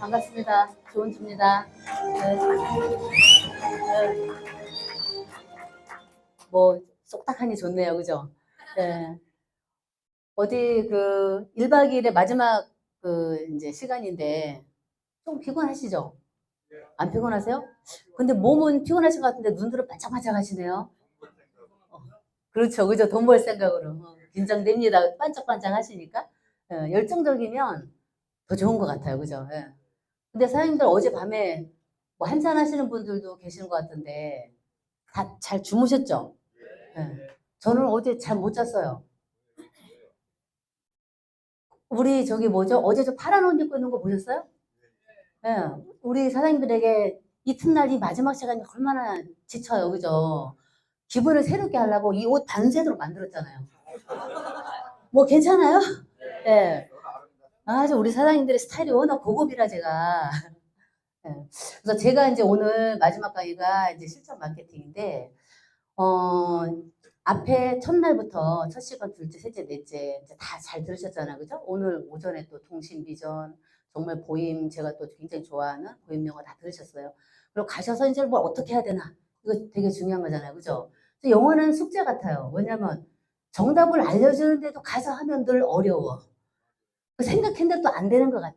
반갑습니다. 조은주입니다. 네. 뭐, 쏙딱하니 좋네요. 그죠? 네. 어디 1박 2일의 마지막 이제 시간인데, 좀 피곤하시죠? 안 피곤하세요? 근데 몸은 피곤하신 것 같은데, 눈들은 반짝반짝 하시네요. 그렇죠. 그죠? 돈 벌 생각으로. 긴장됩니다. 반짝반짝 하시니까. 열정적이면 더 좋은 것 같아요. 그죠? 예. 근데 사장님들 어젯밤에 뭐 한잔 하시는 분들도 계시는 것 같은데, 다 잘 주무셨죠? 예. 저는 어제 잘 못 잤어요. 우리 저기 뭐죠? 어제 저 파란 옷 입고 있는 거 보셨어요? 예. 우리 사장님들에게 이튿날이 마지막 시간이 얼마나 지쳐요. 그죠? 기분을 새롭게 하려고 이 옷 단색으로 만들었잖아요. 뭐 괜찮아요? 예. 아주 우리 사장님들의 스타일이 워낙 고급이라 제가. 예. 그래서 제가 이제 오늘 마지막 강의가 이제 실전 마케팅인데, 어, 앞에 첫날부터 첫 시간, 둘째, 셋째, 넷째 이제 다 잘 들으셨잖아요. 그죠? 오늘 오전에 또 통신 비전, 정말 보임, 제가 또 굉장히 좋아하는 보임 영어 다 들으셨어요. 그리고 가셔서 이제 뭘 어떻게 해야 되나? 이거 되게 중요한 거잖아요. 그죠? 그래서 영어는 숙제 같아요. 왜냐면 정답을 알려주는데도 가서 하면 늘 어려워. 생각했는데 또 안 되는 것 같아.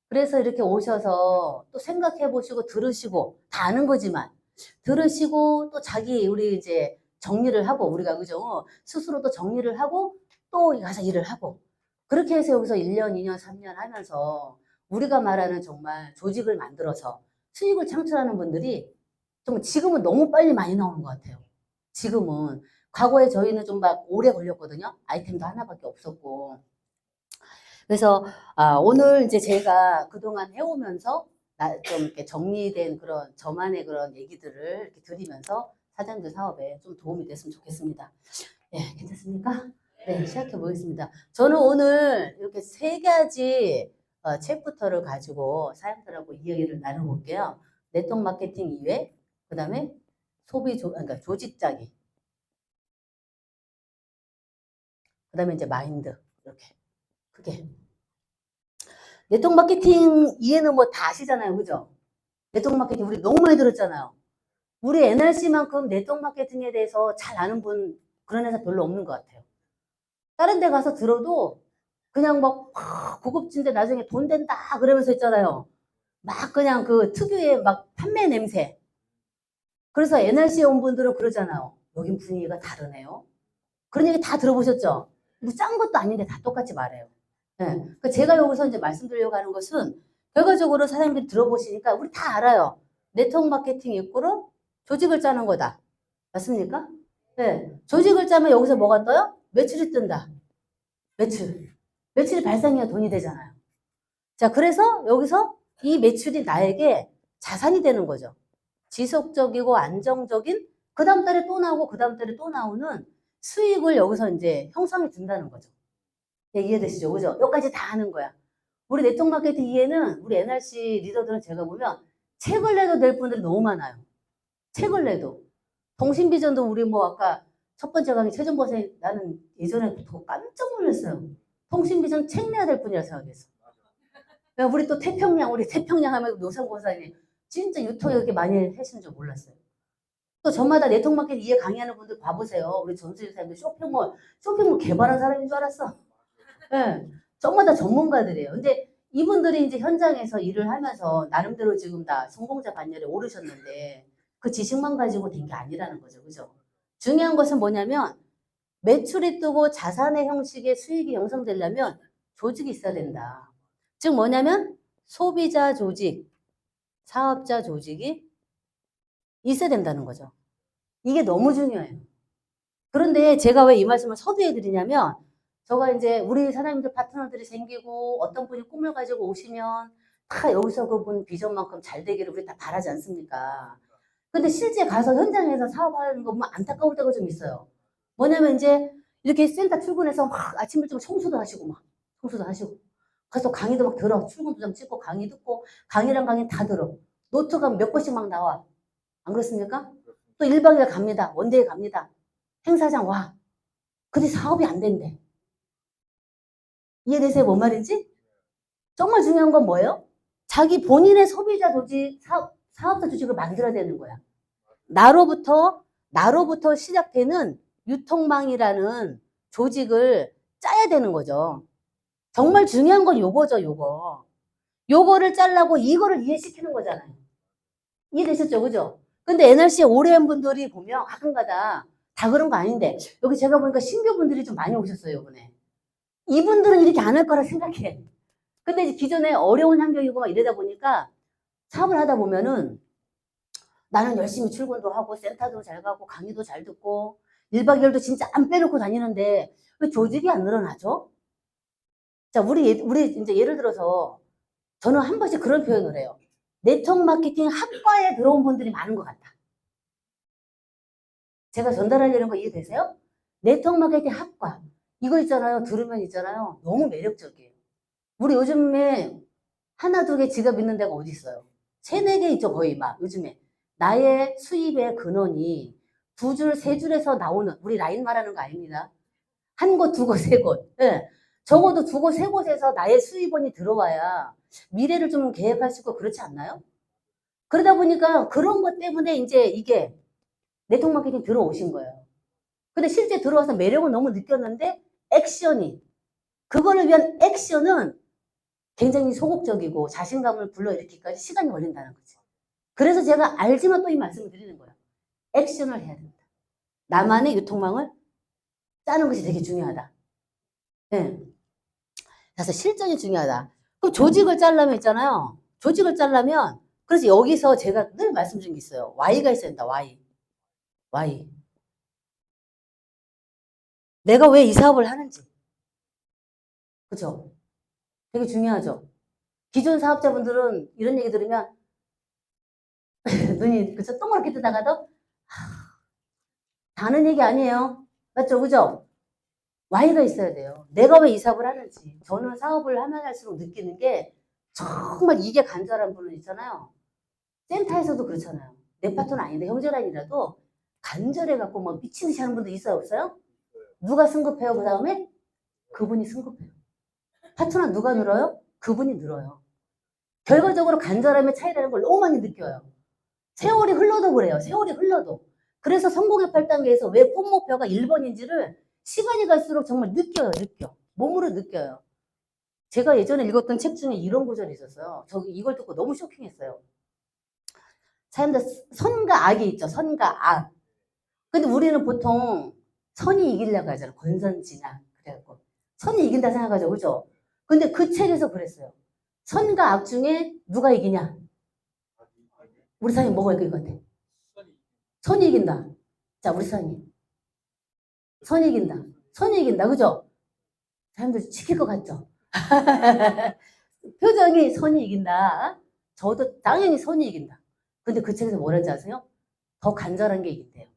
그래서 이렇게 오셔서 또 생각해 보시고 들으시고 다 아는 거지만 들으시고 또 자기 우리 이제 정리를 하고 우리가 그죠? 스스로도 정리를 하고 또 가서 일을 하고 그렇게 해서 여기서 1년, 2년, 3년 하면서 우리가 말하는 정말 조직을 만들어서 수익을 창출하는 분들이 좀 지금은 너무 빨리 많이 나오는 것 같아요. 지금은 과거에 저희는 좀 막 오래 걸렸거든요. 아이템도 하나밖에 없었고. 그래서 오늘 이제 제가 그동안 해오면서 좀 이렇게 정리된 그런 저만의 그런 얘기들을 이렇게 드리면서 사장님들 사업에 좀 도움이 됐으면 좋겠습니다. 예, 괜찮습니까? 네, 시작해 보겠습니다. 저는 오늘 이렇게 세 가지 챕부터를 가지고 사장님들하고 이야기를 나눠볼게요. 네트워크 마케팅 이외, 그 다음에 그러니까 조직 짜기, 그 다음에 이제 마인드 이렇게 크게. 네트워크 마케팅 이해는 뭐 다 아시잖아요. 그죠? 네트워크 마케팅 우리 너무 많이 들었잖아요. 우리 NRC만큼 네트워크 마케팅에 대해서 잘 아는 분 그런 회사 별로 없는 것 같아요. 다른 데 가서 들어도 그냥 막 고급진데 나중에 돈 된다 그러면서 있잖아요. 막 그냥 그 특유의 막 판매 냄새. 그래서 NRC에 온 분들은 그러잖아요. 여긴 분위기가 다르네요. 그런 얘기 다 들어보셨죠? 뭐 짠 것도 아닌데 다 똑같이 말해요. 네. 그러니까 제가 여기서 이제 말씀드리려고 하는 것은 결과적으로 사장님들이 들어보시니까 우리 다 알아요. 네트워크 마케팅 입구로 조직을 짜는 거다. 맞습니까? 네. 조직을 짜면 여기서 뭐가 떠요? 매출이 뜬다. 매출. 매출이 발생해야 돈이 되잖아요. 자, 그래서 여기서 이 매출이 나에게 자산이 되는 거죠. 지속적이고 안정적인 그 다음 달에 또 나오고 그 다음 달에 또 나오는 수익을 여기서 이제 형성이 된다는 거죠. 네, 이해되시죠? 그죠? 여기까지 다 하는 거야. 우리 네트워크 마케팅 이해는 우리 NRC 리더들은 제가 보면 책을 내도 될 분들이 너무 많아요. 책을 내도. 통신비전도 우리 뭐 아까 첫 번째 강의 최종보 선생님 나는 예전에 그거 깜짝 놀랐어요. 통신비전 책 내야 될 분이라 생각했어. 우리 또 태평양, 우리 태평양 하면 노상고 선생님 진짜 유통에 그렇게 많이 하시는 줄 몰랐어요. 또 저마다 네트워크 마케팅 이해 강의하는 분들 봐보세요. 우리 전수진 사람들 쇼핑몰 개발한 사람인 줄 알았어. 예. 저마다 전문가들이에요. 근데 이분들이 이제 현장에서 일을 하면서 나름대로 지금 다 성공자 반열에 오르셨는데 그 지식만 가지고 된 게 아니라는 거죠. 그죠? 중요한 것은 뭐냐면 매출이 뜨고 자산의 형식의 수익이 형성되려면 조직이 있어야 된다. 즉 뭐냐면 소비자 조직, 사업자 조직이 있어야 된다는 거죠. 이게 너무 중요해요. 그런데 제가 왜 이 말씀을 서두에 드리냐면 저가 이제 우리 사장님들 파트너들이 생기고 어떤 분이 꿈을 가지고 오시면 다 여기서 그분 비전만큼 잘 되기를 우리 다 바라지 않습니까? 근데 실제 가서 현장에서 사업하는 거 보면 안타까울 때가 좀 있어요. 뭐냐면 이제 이렇게 센터 출근해서 막 아침 일찍 청소도 하시고 막 청소도 하시고 가서 강의도 막 들어 출근 도장 찍고 강의 듣고 강의랑 강의 다 들어 노트가 몇 번씩 막 나와 안 그렇습니까? 또 1박 2일 갑니다. 원데이 갑니다. 행사장 와. 근데 사업이 안 된대. 이해되세요? 뭔 말인지? 정말 중요한 건 뭐예요? 자기 본인의 소비자 조직, 사업자 조직을 만들어야 되는 거야. 나로부터 시작되는 유통망이라는 조직을 짜야 되는 거죠. 정말 중요한 건 요거죠, 요거. 요거를 짜려고 이거를 이해시키는 거잖아요. 이해되셨죠, 그죠? 근데 NRC에 오래 한 분들이 보면 가끔가다 다 그런 거 아닌데, 여기 제가 보니까 신규 분들이 좀 많이 오셨어요, 이번에. 이분들은 이렇게 안 할 거라 생각해. 근데 이제 기존에 어려운 환경이고 막 이러다 보니까 사업을 하다 보면은 나는 열심히 출근도 하고 센터도 잘 가고 강의도 잘 듣고 1박 2일도 진짜 안 빼놓고 다니는데 왜 조직이 안 늘어나죠? 자, 우리 이제 예를 들어서 저는 한 번씩 그런 표현을 해요. 네트워크 마케팅 학과에 들어온 분들이 많은 것 같다. 제가 전달하려는 거 이해되세요? 네트워크 마케팅 학과. 이거 있잖아요. 들으면 있잖아요. 너무 매력적이에요. 우리 요즘에 하나, 두 개 지갑 있는 데가 어디 있어요? 세네 개 있죠, 거의 막 요즘에. 나의 수입의 근원이 두 줄, 세 줄에서 나오는, 우리 라인 말하는 거 아닙니다. 한 곳, 두 곳, 세 곳. 예. 적어도 두 곳, 세 곳에서 나의 수입원이 들어와야 미래를 좀 계획할 수 있고 그렇지 않나요? 그러다 보니까 그런 것 때문에 이제 이게 네트워크 마케팅 들어오신 거예요. 근데 실제 들어와서 매력을 너무 느꼈는데 액션이, 그거를 위한 액션은 굉장히 소극적이고 자신감을 불러일으키기까지 시간이 걸린다는 거지. 그래서 제가 알지만 또 이 말씀을 드리는 거야. 액션을 해야 된다. 나만의 유통망을 짜는 것이 되게 중요하다. 네. 그래서 실전이 중요하다. 그럼 조직을 짜려면 있잖아요. 조직을 짜려면 그래서 여기서 제가 늘 말씀드린 게 있어요. Y가 있어야 된다. Y. Y. 내가 왜 이 사업을 하는지. 그죠? 되게 중요하죠. 기존 사업자분들은 이런 얘기 들으면 눈이 그쵸? 동그랗게 뜨다가도 다는 얘기 아니에요. 맞죠? 그죠? Y가 있어야 돼요. 내가 왜 이 사업을 하는지. 저는 사업을 하면 할수록 느끼는 게 정말 이게 간절한 분은 있잖아요. 센터에서도 그렇잖아요. 내 파트는 아닌데 형제라인이라도 간절해갖고 뭐 미친 듯이 하는 분도 있어요? 없어요? 누가 승급해요? 그 다음에? 그분이 승급해요. 파트너 누가 늘어요? 그분이 늘어요. 결과적으로 간절함의 차이라는 걸 너무 많이 느껴요. 세월이 흘러도 그래요. 세월이 흘러도. 그래서 성공의 8단계에서 왜 꿈 목표가 1번인지를 시간이 갈수록 정말 느껴요. 느껴. 몸으로 느껴요. 제가 예전에 읽었던 책 중에 이런 구절이 있었어요. 저 이걸 듣고 너무 쇼킹했어요. 사람들 선과 악이 있죠. 선과 악. 근데 우리는 보통 선이 이기려고 하잖아. 권선징악. 그래갖고 선이 이긴다 생각하죠. 그죠? 근데 그 책에서 그랬어요. 선과 악 중에 누가 이기냐? 우리 사장님 뭐가 이길 것 같아? 선이 이긴다. 자, 우리 사장님. 선이 이긴다. 선이 이긴다. 그죠? 사람들 지킬 것 같죠? 표정이 선이 이긴다. 저도 당연히 선이 이긴다. 근데 그 책에서 뭐라는지 아세요? 더 간절한 게 이긴대요.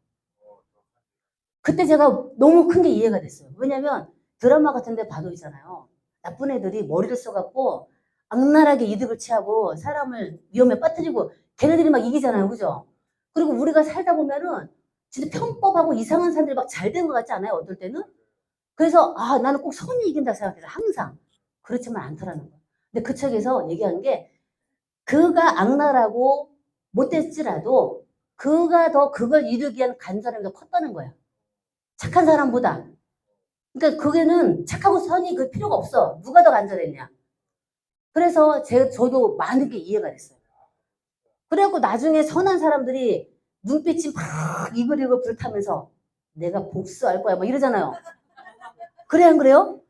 그때 제가 너무 큰 게 이해가 됐어요. 왜냐면 드라마 같은 데 봐도 있잖아요. 나쁜 애들이 머리를 써갖고 악랄하게 이득을 취하고 사람을 위험에 빠뜨리고 걔네들이 막 이기잖아요. 그죠? 그리고 우리가 살다 보면은 진짜 편법하고 이상한 사람들이 막 잘 된 것 같지 않아요? 어떨 때는? 그래서 아 나는 꼭 선이 이긴다 생각해서 항상 그렇지만 않더라는 거예요. 근데 그 책에서 얘기한 게 그가 악랄하고 못됐지라도 그가 더 그걸 이루기 위한 간절함이 더 컸다는 거야. 착한 사람보다. 그러니까 그게는 착하고 선이 그 필요가 없어. 누가 더 간절했냐. 그래서 저도 많은 게 이해가 됐어요. 그래갖고 나중에 선한 사람들이 눈빛이 막 이글이글 불타면서 내가 복수할 거야 막 이러잖아요. 그래 안 그래요?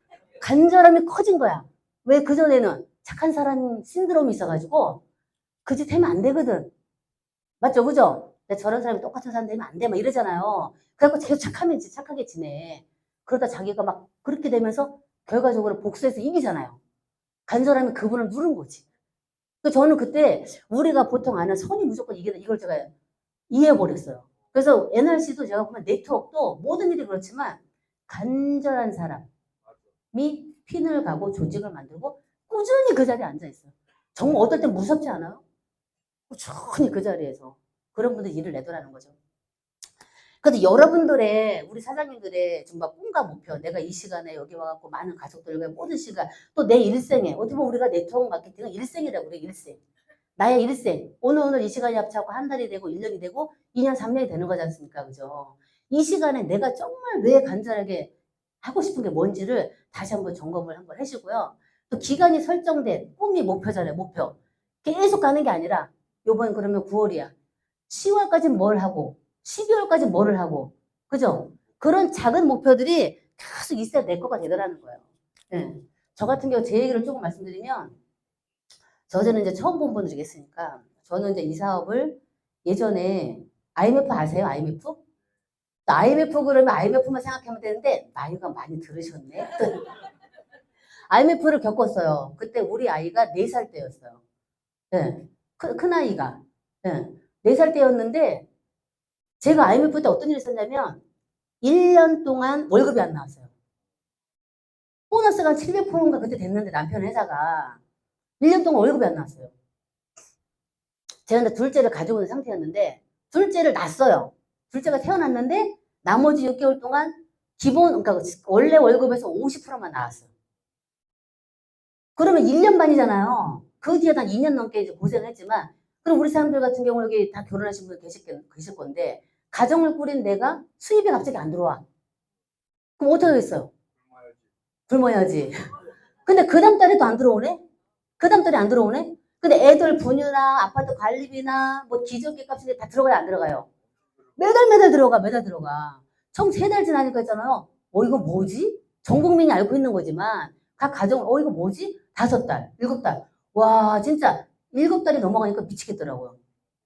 간절함이 커진 거야. 왜 그전에는 착한 사람 신드롬이 있어가지고 그 짓 하면 안 되거든. 맞죠? 그죠? 저런 사람이 똑같은 사람 되면 안 돼. 막 이러잖아요. 그래갖고 계속 착하게 지내. 그러다 자기가 막 그렇게 되면서 결과적으로 복수해서 이기잖아요. 간절하면 그분을 누른 거지. 저는 그때 우리가 보통 아는 선이 무조건 이기다 이걸 제가 이해해버렸어요. 그래서 NRC도 제가 보면 네트워크도 모든 일이 그렇지만 간절한 사람이 핀을 가고 조직을 만들고 꾸준히 그 자리에 앉아있어요. 정말 어떨 땐 무섭지 않아요? 꾸준히 그 자리에서. 그런 분들 일을 내더라는 거죠. 그래서 여러분들의, 우리 사장님들의 정말 꿈과 목표, 내가 이 시간에 여기 와갖고 많은 가족들과 모든 시간, 또 내 일생에, 어떻게 보면 우리가 네트워크 마케팅은 일생이라고 그래, 일생. 나의 일생. 오늘 이 시간이 합치고 한 달이 되고 1년이 되고 2년, 3년이 되는 거지 않습니까? 그죠? 이 시간에 내가 정말 왜 간절하게 하고 싶은 게 뭔지를 다시 한번 점검을 한번 하시고요. 또 기간이 설정된 꿈이 목표잖아요, 목표. 계속 가는 게 아니라, 요번 그러면 9월이야. 10월까지 뭘 하고, 12월까지 뭐를 하고, 그죠? 그런 작은 목표들이 계속 있어야 내 거가 되더라는 거예요. 네. 저 같은 경우 제 얘기를 조금 말씀드리면, 저는 이제 처음 본 분들이 있으니까, 저는 이제 이 사업을 예전에 IMF 아세요? IMF? IMF 그러면 IMF만 생각하면 되는데, 나이가 많이 들으셨네? IMF를 겪었어요. 그때 우리 아이가 4살 때였어요. 네. 큰 아이가. 네. 4살 때였는데, 제가 IMF 때 어떤 일이 있었냐면, 1년 동안 월급이 안 나왔어요. 보너스가 한 700%인가 그때 됐는데, 남편 회사가. 1년 동안 월급이 안 나왔어요. 제가 근데 둘째를 가지고 있는 상태였는데, 둘째를 낳았어요. 둘째가 태어났는데, 나머지 6개월 동안 기본, 그러니까 원래 월급에서 50%만 나왔어요. 그러면 1년 반이잖아요. 그 뒤에 한 2년 넘게 이제 고생했지만, 그럼 우리 사람들 같은 경우 여기 다 결혼하신 분 계실 건데, 가정을 꾸린 내가 수입이 갑자기 안 들어와. 그럼 어떻게 하겠어요? 굶어야지. 근데 그 다음 달에도 안 들어오네? 그 다음 달에 안 들어오네? 근데 애들 분유나 아파트 관리비나 뭐 기저귀 값이 다 들어가요, 안 들어가요? 매달 들어가, 매달 들어가. 총 3달 지나니까 있잖아요. 이거 뭐지? 전 국민이 알고 있는 거지만, 각 가정은, 이거 뭐지? 5달, 7달. 와, 진짜 7달이 넘어가니까 미치겠더라고요.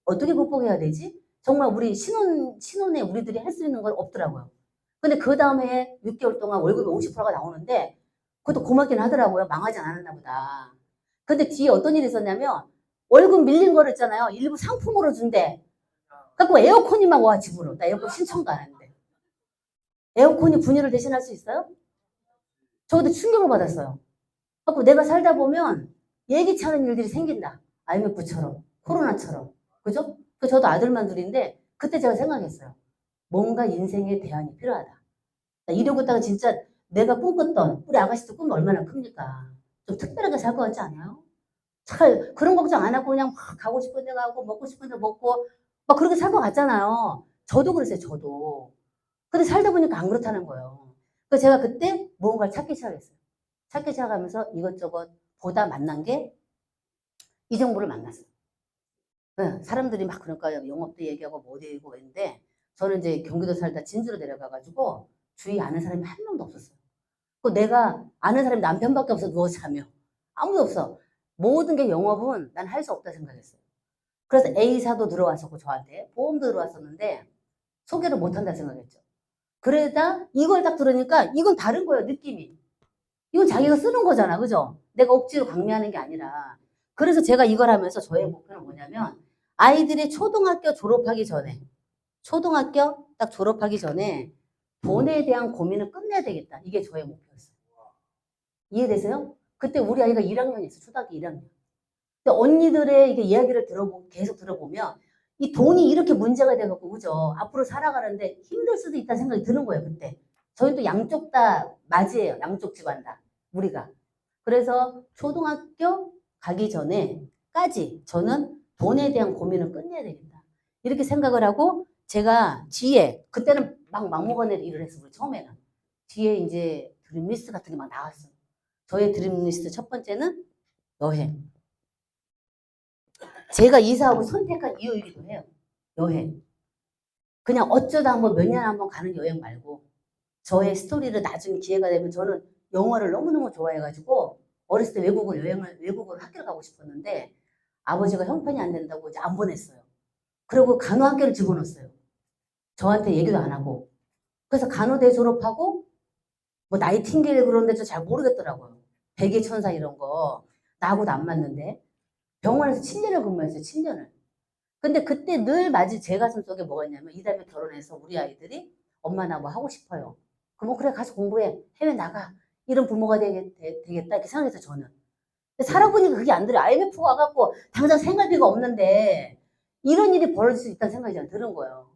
어떻게 극복해야 되지? 정말 우리 신혼에 우리들이 할 수 있는 건 없더라고요. 근데 그 다음에 6개월 동안 월급이 50%가 나오는데, 그것도 고맙긴 하더라고요. 망하지 않았나 보다. 근데 뒤에 어떤 일이 있었냐면, 월급 밀린 거를 있잖아요. 일부 상품으로 준대. 그래갖고 에어컨이 막 와, 집으로. 나 에어컨 신청도 안 했는데. 에어컨이 분유를 대신할 수 있어요? 저 그때 충격을 받았어요. 그래갖고 내가 살다 보면 예기치 않은 일들이 생긴다. IMF처럼, 코로나처럼. 그죠? 그 저도 아들만 둘인데, 그때 제가 생각했어요. 뭔가 인생에 대안이 필요하다. 이러고 있다가 진짜 내가 꿈꿨던 우리 아가씨도 꿈이 얼마나 큽니까? 좀 특별하게 살 것 같지 않아요? 잘 그런 걱정 안 하고 그냥 막 가고 싶은 데 가고 먹고 싶은 데 먹고 막 그렇게 살 것 같잖아요. 저도 그랬어요, 저도. 근데 살다 보니까 안 그렇다는 거예요. 그래서 제가 그때 무언가를 찾기 시작했어요. 찾기 시작하면서 이것저것 보다 만난 게 이 정보를 만났어요. 네, 사람들이 막 그러니까 영업도 얘기하고 뭐 어디 얘기하고 했는데 저는 이제 경기도 살다 진주로 내려가가지고 주위에 아는 사람이 한 명도 없었어요. 그 내가 아는 사람이 남편밖에 없어 누워 자며 아무도 없어. 모든 게 영업은 난 할 수 없다 생각했어요. 그래서 A사도 들어왔었고 저한테 보험도 들어왔었는데 소개를 못한다 생각했죠. 그러다 이걸 딱 들으니까 이건 다른 거예요, 느낌이. 이건 자기가 쓰는 거잖아, 그죠? 내가 억지로 강매하는 게 아니라. 그래서 제가 이걸 하면서 저의 목표는 뭐냐면 아이들이 초등학교 졸업하기 전에 초등학교 딱 졸업하기 전에 돈에 대한 고민을 끝내야 되겠다. 이게 저의 목표였어요. 이해되세요? 그때 우리 아이가 1학년이었어요. 초등학교 1학년. 근데 언니들의 이게 이야기를 계속 들어보면 이 돈이 이렇게 문제가 돼갖고, 그죠? 앞으로 살아가는데 힘들 수도 있다는 생각이 드는 거예요, 그때. 저희도 양쪽 다 맞이에요. 양쪽 집안 다. 우리가. 그래서 초등학교 가기 전에까지 저는 돈에 대한 고민을 끝내야 되겠다. 이렇게 생각을 하고 제가 뒤에, 그때는 막 막무가내로 일을 했어요, 우리 처음에는. 뒤에 이제 드림리스트 같은 게 막 나왔어요. 저의 드림리스트 첫 번째는 여행. 제가 이 사업을 선택한 이유이기도 해요. 여행. 그냥 어쩌다 한번 몇 년에 한번 가는 여행 말고 저의 스토리를 나중에 기회가 되면 저는 영어를 너무너무 좋아해가지고 어렸을 때 외국으로 학교를 가고 싶었는데 아버지가 형편이 안 된다고 이제 안 보냈어요. 그리고 간호학교를 집어넣었어요. 저한테 얘기도 안 하고. 그래서 간호대 졸업하고 뭐 나이팅게일 그런 데도 잘 모르겠더라고요. 백의 천사 이런 거. 나하고도 안 맞는데. 병원에서 7년을 근무했어요. 7년을. 근데 그때 늘 맞이 제 가슴 속에 뭐가 있냐면 이 다음에 결혼해서 우리 아이들이 엄마 나 뭐 하고 싶어요. 그럼 그래 가서 공부해. 해외 나가. 이런 부모가 되겠다 이렇게 생각했어요. 저는. 근데 살아보니까 그게 안 들어요. IMF 와갖고 당장 생활비가 없는데 이런 일이 벌어질 수 있다는 생각이 들은 거예요.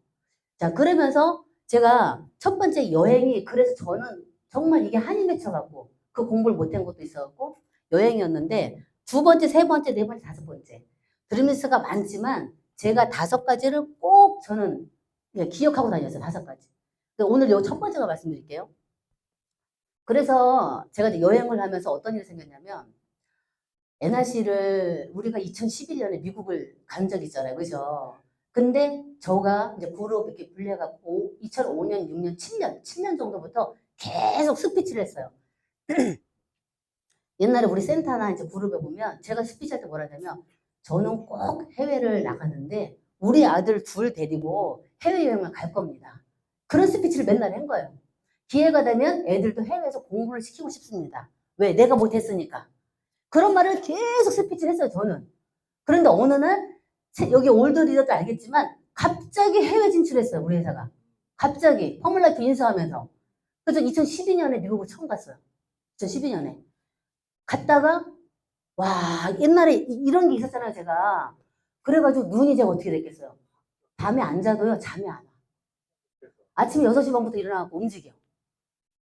자, 그러면서 제가 첫 번째 여행이 그래서 저는 정말 이게 한이 맺혀갖고 그 공부를 못한 것도 있어갖고 여행이었는데 두 번째, 세 번째, 네 번째, 다섯 번째 드림리스트가 많지만 제가 다섯 가지를 꼭 저는 기억하고 다녔어요. 다섯 가지. 오늘 요 첫 번째가 말씀드릴게요. 그래서 제가 이제 여행을 하면서 어떤 일이 생겼냐면 NRC를 우리가 2011년에 미국을 간 적이 있잖아요. 그죠? 근데 저가 이제 그룹 이렇게 분리해갖고 2005년, 6년, 7년 정도부터 계속 스피치를 했어요. 옛날에 우리 센터나 이제 그룹에 보면 제가 스피치할 때 뭐라 하냐면 저는 꼭 해외를 나가는데 우리 아들 둘 데리고 해외여행을 갈 겁니다. 그런 스피치를 맨날 한 거예요. 기회가 되면 애들도 해외에서 공부를 시키고 싶습니다. 왜? 내가 못했으니까. 그런 말을 계속 스피치를 했어요, 저는. 그런데 어느 날, 여기 올드 리더도 알겠지만, 갑자기 해외 진출했어요, 우리 회사가. 갑자기, 펌물라이프 인수하면서. 그래서 2012년에 미국을 처음 갔어요. 2012년에. 갔다가, 와, 옛날에 이런 게 있었잖아요, 제가. 그래가지고 눈이 제가 어떻게 됐겠어요? 밤에 안 자도요, 잠이 안 와. 아침에 6시 반부터 일어나고 움직여.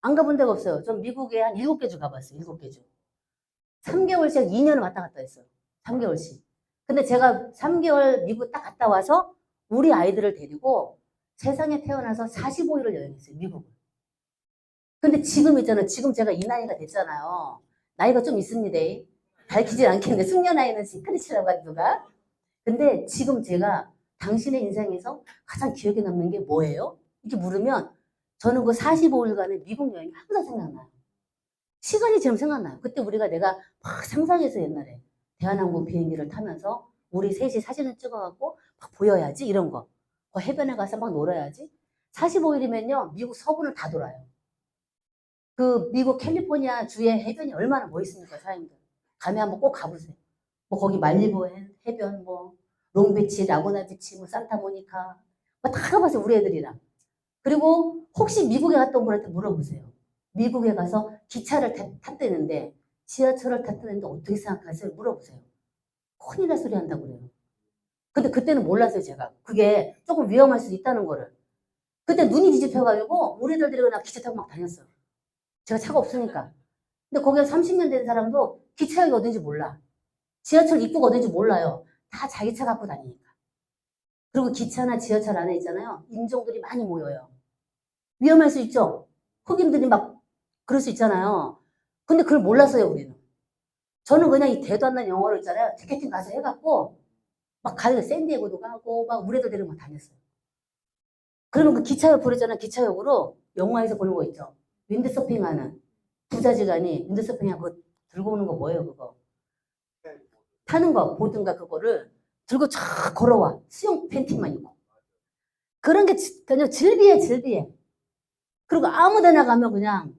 안 가본 데가 없어요. 전 미국에 한 7개 주 가봤어요, 7개 주. 3개월씩 2년을 왔다 갔다 했어요. 3개월씩. 근데 제가 3개월 미국 딱 갔다 와서 우리 아이들을 데리고 세상에 태어나서 45일을 여행했어요. 미국을. 근데 지금 있잖아요. 지금 제가 이 나이가 됐잖아요. 나이가 좀 있습니다. 밝히지 않겠는데 숙녀 나이는 시크릿이라고 하지 누가. 근데 지금 제가 당신의 인생에서 가장 기억에 남는 게 뭐예요? 이렇게 물으면 저는 그 45일간의 미국 여행이 항상 생각나요. 시간이 지금 생각나요. 그때 내가 막 상상해서 옛날에 대한항공 비행기를 타면서 우리 셋이 사진을 찍어갖고 막 보여야지 이런 거. 해변에 가서 막 놀아야지. 45일이면요 미국 서부를 다 돌아요. 그 미국 캘리포니아 주의 해변이 얼마나 멋있습니까, 사장님들. 가면 한번 꼭 가보세요. 뭐 거기 말리부 해변, 뭐 롱비치, 라구나 비치, 뭐 산타모니카 뭐 다 가봤어요, 우리 애들이랑. 그리고 혹시 미국에 갔던 분한테 물어보세요. 미국에 가서 기차를 탔다는데 지하철을 탔다는데 어떻게 생각하세요? 물어보세요. 큰일 날 소리 한다고 그래요. 근데 그때는 몰랐어요, 제가. 그게 조금 위험할 수도 있다는 거를. 그때 눈이 뒤집혀가지고 우리 애들 데리고 나 기차 타고 막 다녔어요. 제가 차가 없으니까. 근데 거기에 30년 된 사람도 기차역이 어딘지 몰라. 지하철 입구가 어딘지 몰라요. 다 자기 차 갖고 다니니까. 그리고 기차나 지하철 안에 있잖아요. 인종들이 많이 모여요. 위험할 수 있죠. 흑인들이 막 그럴 수 있잖아요. 근데 그걸 몰랐어요, 우리는. 저는 그냥 이 대도 안 나는 영어로 있잖아요. 티켓팅 가서 해갖고 막 가요. 샌디에고도 가고 막 우리 애들 데리고 막 다녔어요. 그러면 그 기차역 부르잖아요. 기차역으로 영화에서 보는 거 있죠. 윈드서핑하는 부자지간이 윈드서핑하고 들고 오는 거 뭐예요, 그거? 타는 거, 보든가 그거를 들고 쫙 걸어와. 수영 팬티만 입고. 그런 게 그냥 질비해, 질비해. 그리고 아무 데나 가면 그냥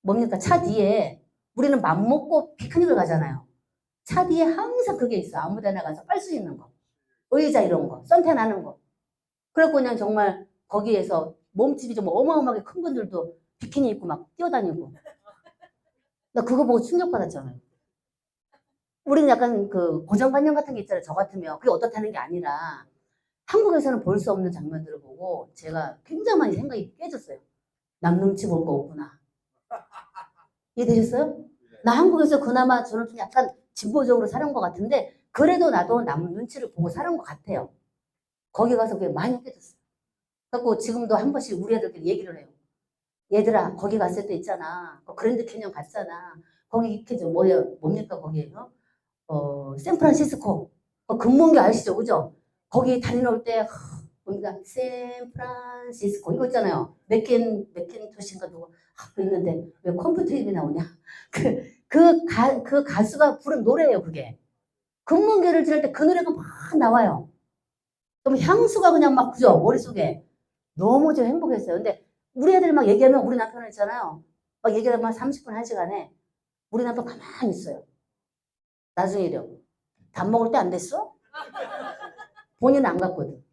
뭡니까? 차 뒤에 우리는 맘 먹고 피크닉을 가잖아요. 차 뒤에 항상 그게 있어. 아무 데나 가서 깔 수 있는 거. 의자 이런 거. 선탠 하는 거. 그래갖고 그냥 정말 거기에서 몸집이 좀 어마어마하게 큰 분들도 비키니 입고 막 뛰어다니고. 나 그거 보고 충격받았잖아요. 우리는 약간 그 고정관념 같은 게 있잖아요. 저 같으면. 그게 어떻다는 게 아니라 한국에서는 볼 수 없는 장면들을 보고 제가 굉장히 많이 생각이 깨졌어요. 남 눈치 볼 거 없구나. 이해되셨어요? 나 한국에서 그나마 저는 좀 약간 진보적으로 사는 것 같은데 그래도 나도 남 눈치를 보고 사는 것 같아요. 거기 가서 그게 많이 깨졌어요. 그래갖고 지금도 한 번씩 우리 애들끼리 얘기를 해요. 얘들아 거기 갔을 때 있잖아. 그랜드 캐년 갔잖아. 거기 이렇게 좀 뭡니까 거기에요? 샌프란시스코. 금문교 아시죠? 그죠? 거기 다녀올 때 뭔가 샌프란시스코 이거 있잖아요. 맥켄토시인가 누구 있는데 왜 컴퓨터 이름이 나오냐? 그 가수가 부른 노래예요, 그게. 금문교를 지낼 때 그 노래가 막 나와요. 그럼 향수가 그냥 막 그죠? 머릿속에. 너무 좀 행복했어요. 근데 우리 애들 막 얘기하면 우리 남편은 있잖아요. 막 얘기하면 30분, 1시간에 우리 남편 가만히 있어요. 나중에 이래요. 밥 먹을 때 안 됐어? 본인은 안 갔거든.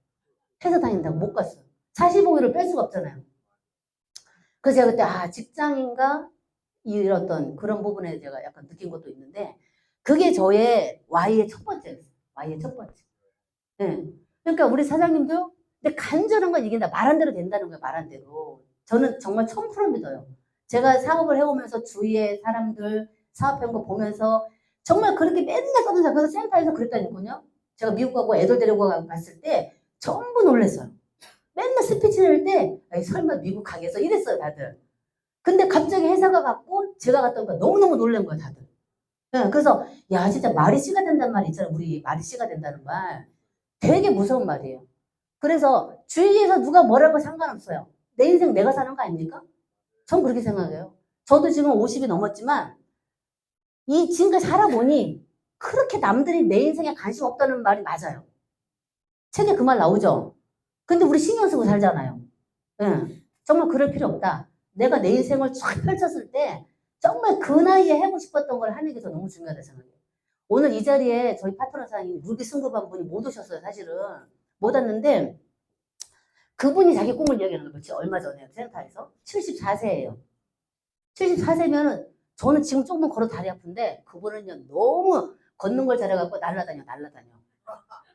회사 다닌다고 못 갔어. 45일을 뺄 수가 없잖아요. 그래서 제가 그때 직장인가 이런 그런 부분에 제가 약간 느낀 것도 있는데 그게 저의 Y의 첫 번째였어요. Y의 첫 번째. 네. 그러니까 우리 사장님도 근데 간절한 건 이긴다. 말한 대로 된다는 거예요. 말한 대로. 저는 정말 1000% 믿어요. 제가 사업을 해오면서 주위에 사람들 사업한 거 보면서 정말 그렇게 맨날 떠들자. 그래서 센터에서 그랬다니까요. 제가 미국 가고 애들 데리고 갔을 때 전부 놀랐어요. 맨날 스피치 낼 때 설마 미국 가겠어 이랬어요 다들. 근데 갑자기 회사가 갔고 제가 갔다니까 너무너무 놀란 거예요 다들. 네, 그래서 야 진짜 말이 씨가 된다는 말 있잖아요. 우리 말이 씨가 된다는 말. 되게 무서운 말이에요. 그래서 주위에서 누가 뭐라고 상관없어요. 내 인생 내가 사는 거 아닙니까? 전 그렇게 생각해요. 저도 지금 50이 넘었지만 이 지금까지 살아보니 그렇게 남들이 내 인생에 관심 없다는 말이 맞아요. 책에 그 말 나오죠. 근데 우리 신경 쓰고 살잖아요. 응. 정말 그럴 필요 없다. 내가 내 인생을 쫙 펼쳤을 때 정말 그 나이에 하고 싶었던 걸 하는 게 더 너무 중요하다 생각해요. 오늘 이 자리에 저희 파트너 사장님 루비 승급한 분이 못 오셨어요. 사실은 못 왔는데 그분이 자기 꿈을 이야기하는 거죠. 얼마 전에 센터에서 74세예요. 74세면은 저는 지금 조금 걸어 다리 아픈데 그분은요 너무 걷는 걸 잘해갖고 날라다녀.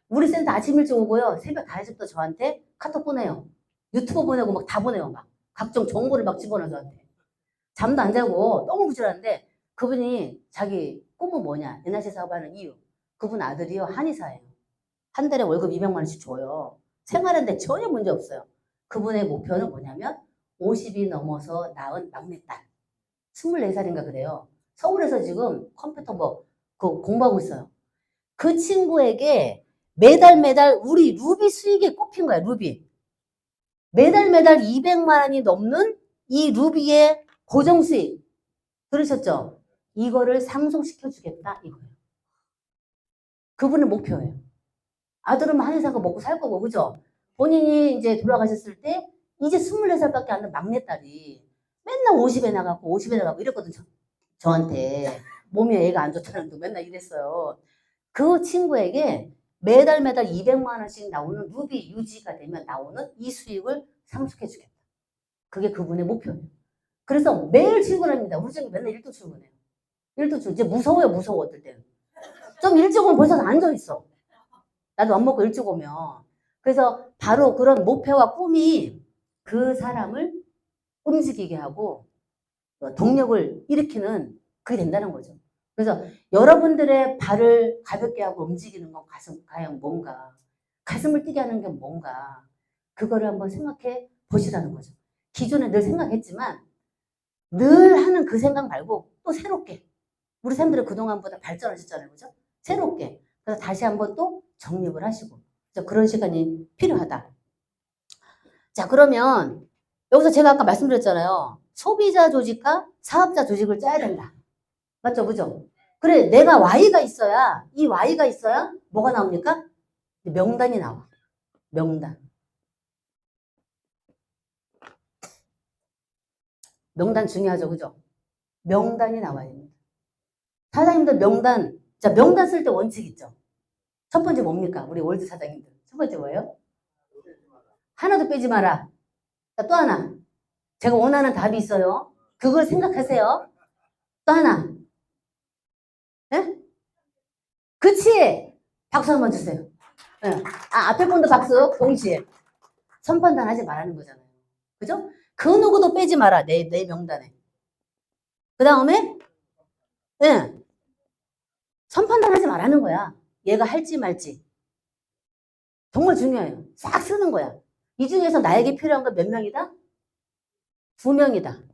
우리 센터 아침 일찍 오고요 새벽 5시부터 저한테 카톡 보내요. 유튜브 보내고 막 다 보내요. 막 각종 정보를 막 집어넣어 저한테. 잠도 안 자고 너무 부지런한데 그분이 자기 꿈은 뭐냐 NRC 사업하는 이유. 그분 아들이요 한의사예요. 한 달에 월급 200만 원씩 줘요. 생활하는데 전혀 문제 없어요. 그분의 목표는 뭐냐면 50이 넘어서 낳은 막내딸. 24살인가 그래요. 서울에서 지금 컴퓨터 그 공부하고 있어요. 그 친구에게 매달 우리 루비 수익에 꼽힌 거야, 루비. 매달 200만 원이 넘는 이 루비의 고정 수익. 들으셨죠? 이거를 상속시켜 주겠다, 이거예요. 그분의 목표예요. 아들은 한의사가 먹고 살 거고, 그죠? 본인이 이제 돌아가셨을 때, 이제 24살밖에 안 된 막내딸이 맨날 50에 나가고 50에 나가고 이랬거든요. 저한테. 몸이 애가 안 좋다는 둥 맨날 이랬어요. 그 친구에게 매달 200만 원씩 나오는 루비 유지가 되면 나오는 이 수익을 상속해 주겠다. 그게 그분의 목표예요. 그래서 매일 출근합니다. 우리 집에 맨날 일도 출근해요. 일도 출근. 이제 무서워요, 무서워, 어떨 때는. 좀 일찍 오면 벌써 앉아있어. 나도 안 먹고 일찍 오면. 그래서 바로 그런 목표와 꿈이 그 사람을 움직이게 하고 동력을 일으키는 그게 된다는 거죠. 그래서 여러분들의 발을 가볍게 하고 움직이는 건 과연 뭔가, 가슴을 뛰게 하는 게 뭔가, 그거를 한번 생각해 보시라는 거죠. 기존에 늘 생각했지만 늘 하는 그 생각 말고 또 새롭게, 우리 쌤들은 그동안보다 발전하셨잖아요. 그죠? 새롭게. 그래서 다시 한번 또 정립을 하시고. 그런 시간이 필요하다. 자, 그러면 여기서 제가 아까 말씀드렸잖아요. 소비자 조직과 사업자 조직을 짜야 된다. 맞죠? 그죠? 그래, 내가 Y가 있어야, 이 Y가 있어야 뭐가 나옵니까? 명단이 나와. 명단. 명단 중요하죠. 그죠? 명단이 나와야 됩니다. 사장님들 명단, 자, 명단 쓸 때 원칙 있죠? 첫 번째 뭡니까? 우리 월드 사장님들. 첫 번째 뭐예요? 하나도 빼지 마라. 자, 또 하나. 제가 원하는 답이 있어요. 그걸 생각하세요. 또 하나. 예? 그치? 박수 한번 주세요. 예. 아, 앞에 분도 박수, 동시에. 선판단 하지 말라는 거잖아요. 그죠? 그 누구도 빼지 마라. 내 명단에. 그 다음에, 예. 선판단 하지 말라는 거야. 얘가 할지 말지. 정말 중요해요. 싹 쓰는 거야. 이 중에서 나에게 필요한 건 몇 명이다? 2명이다.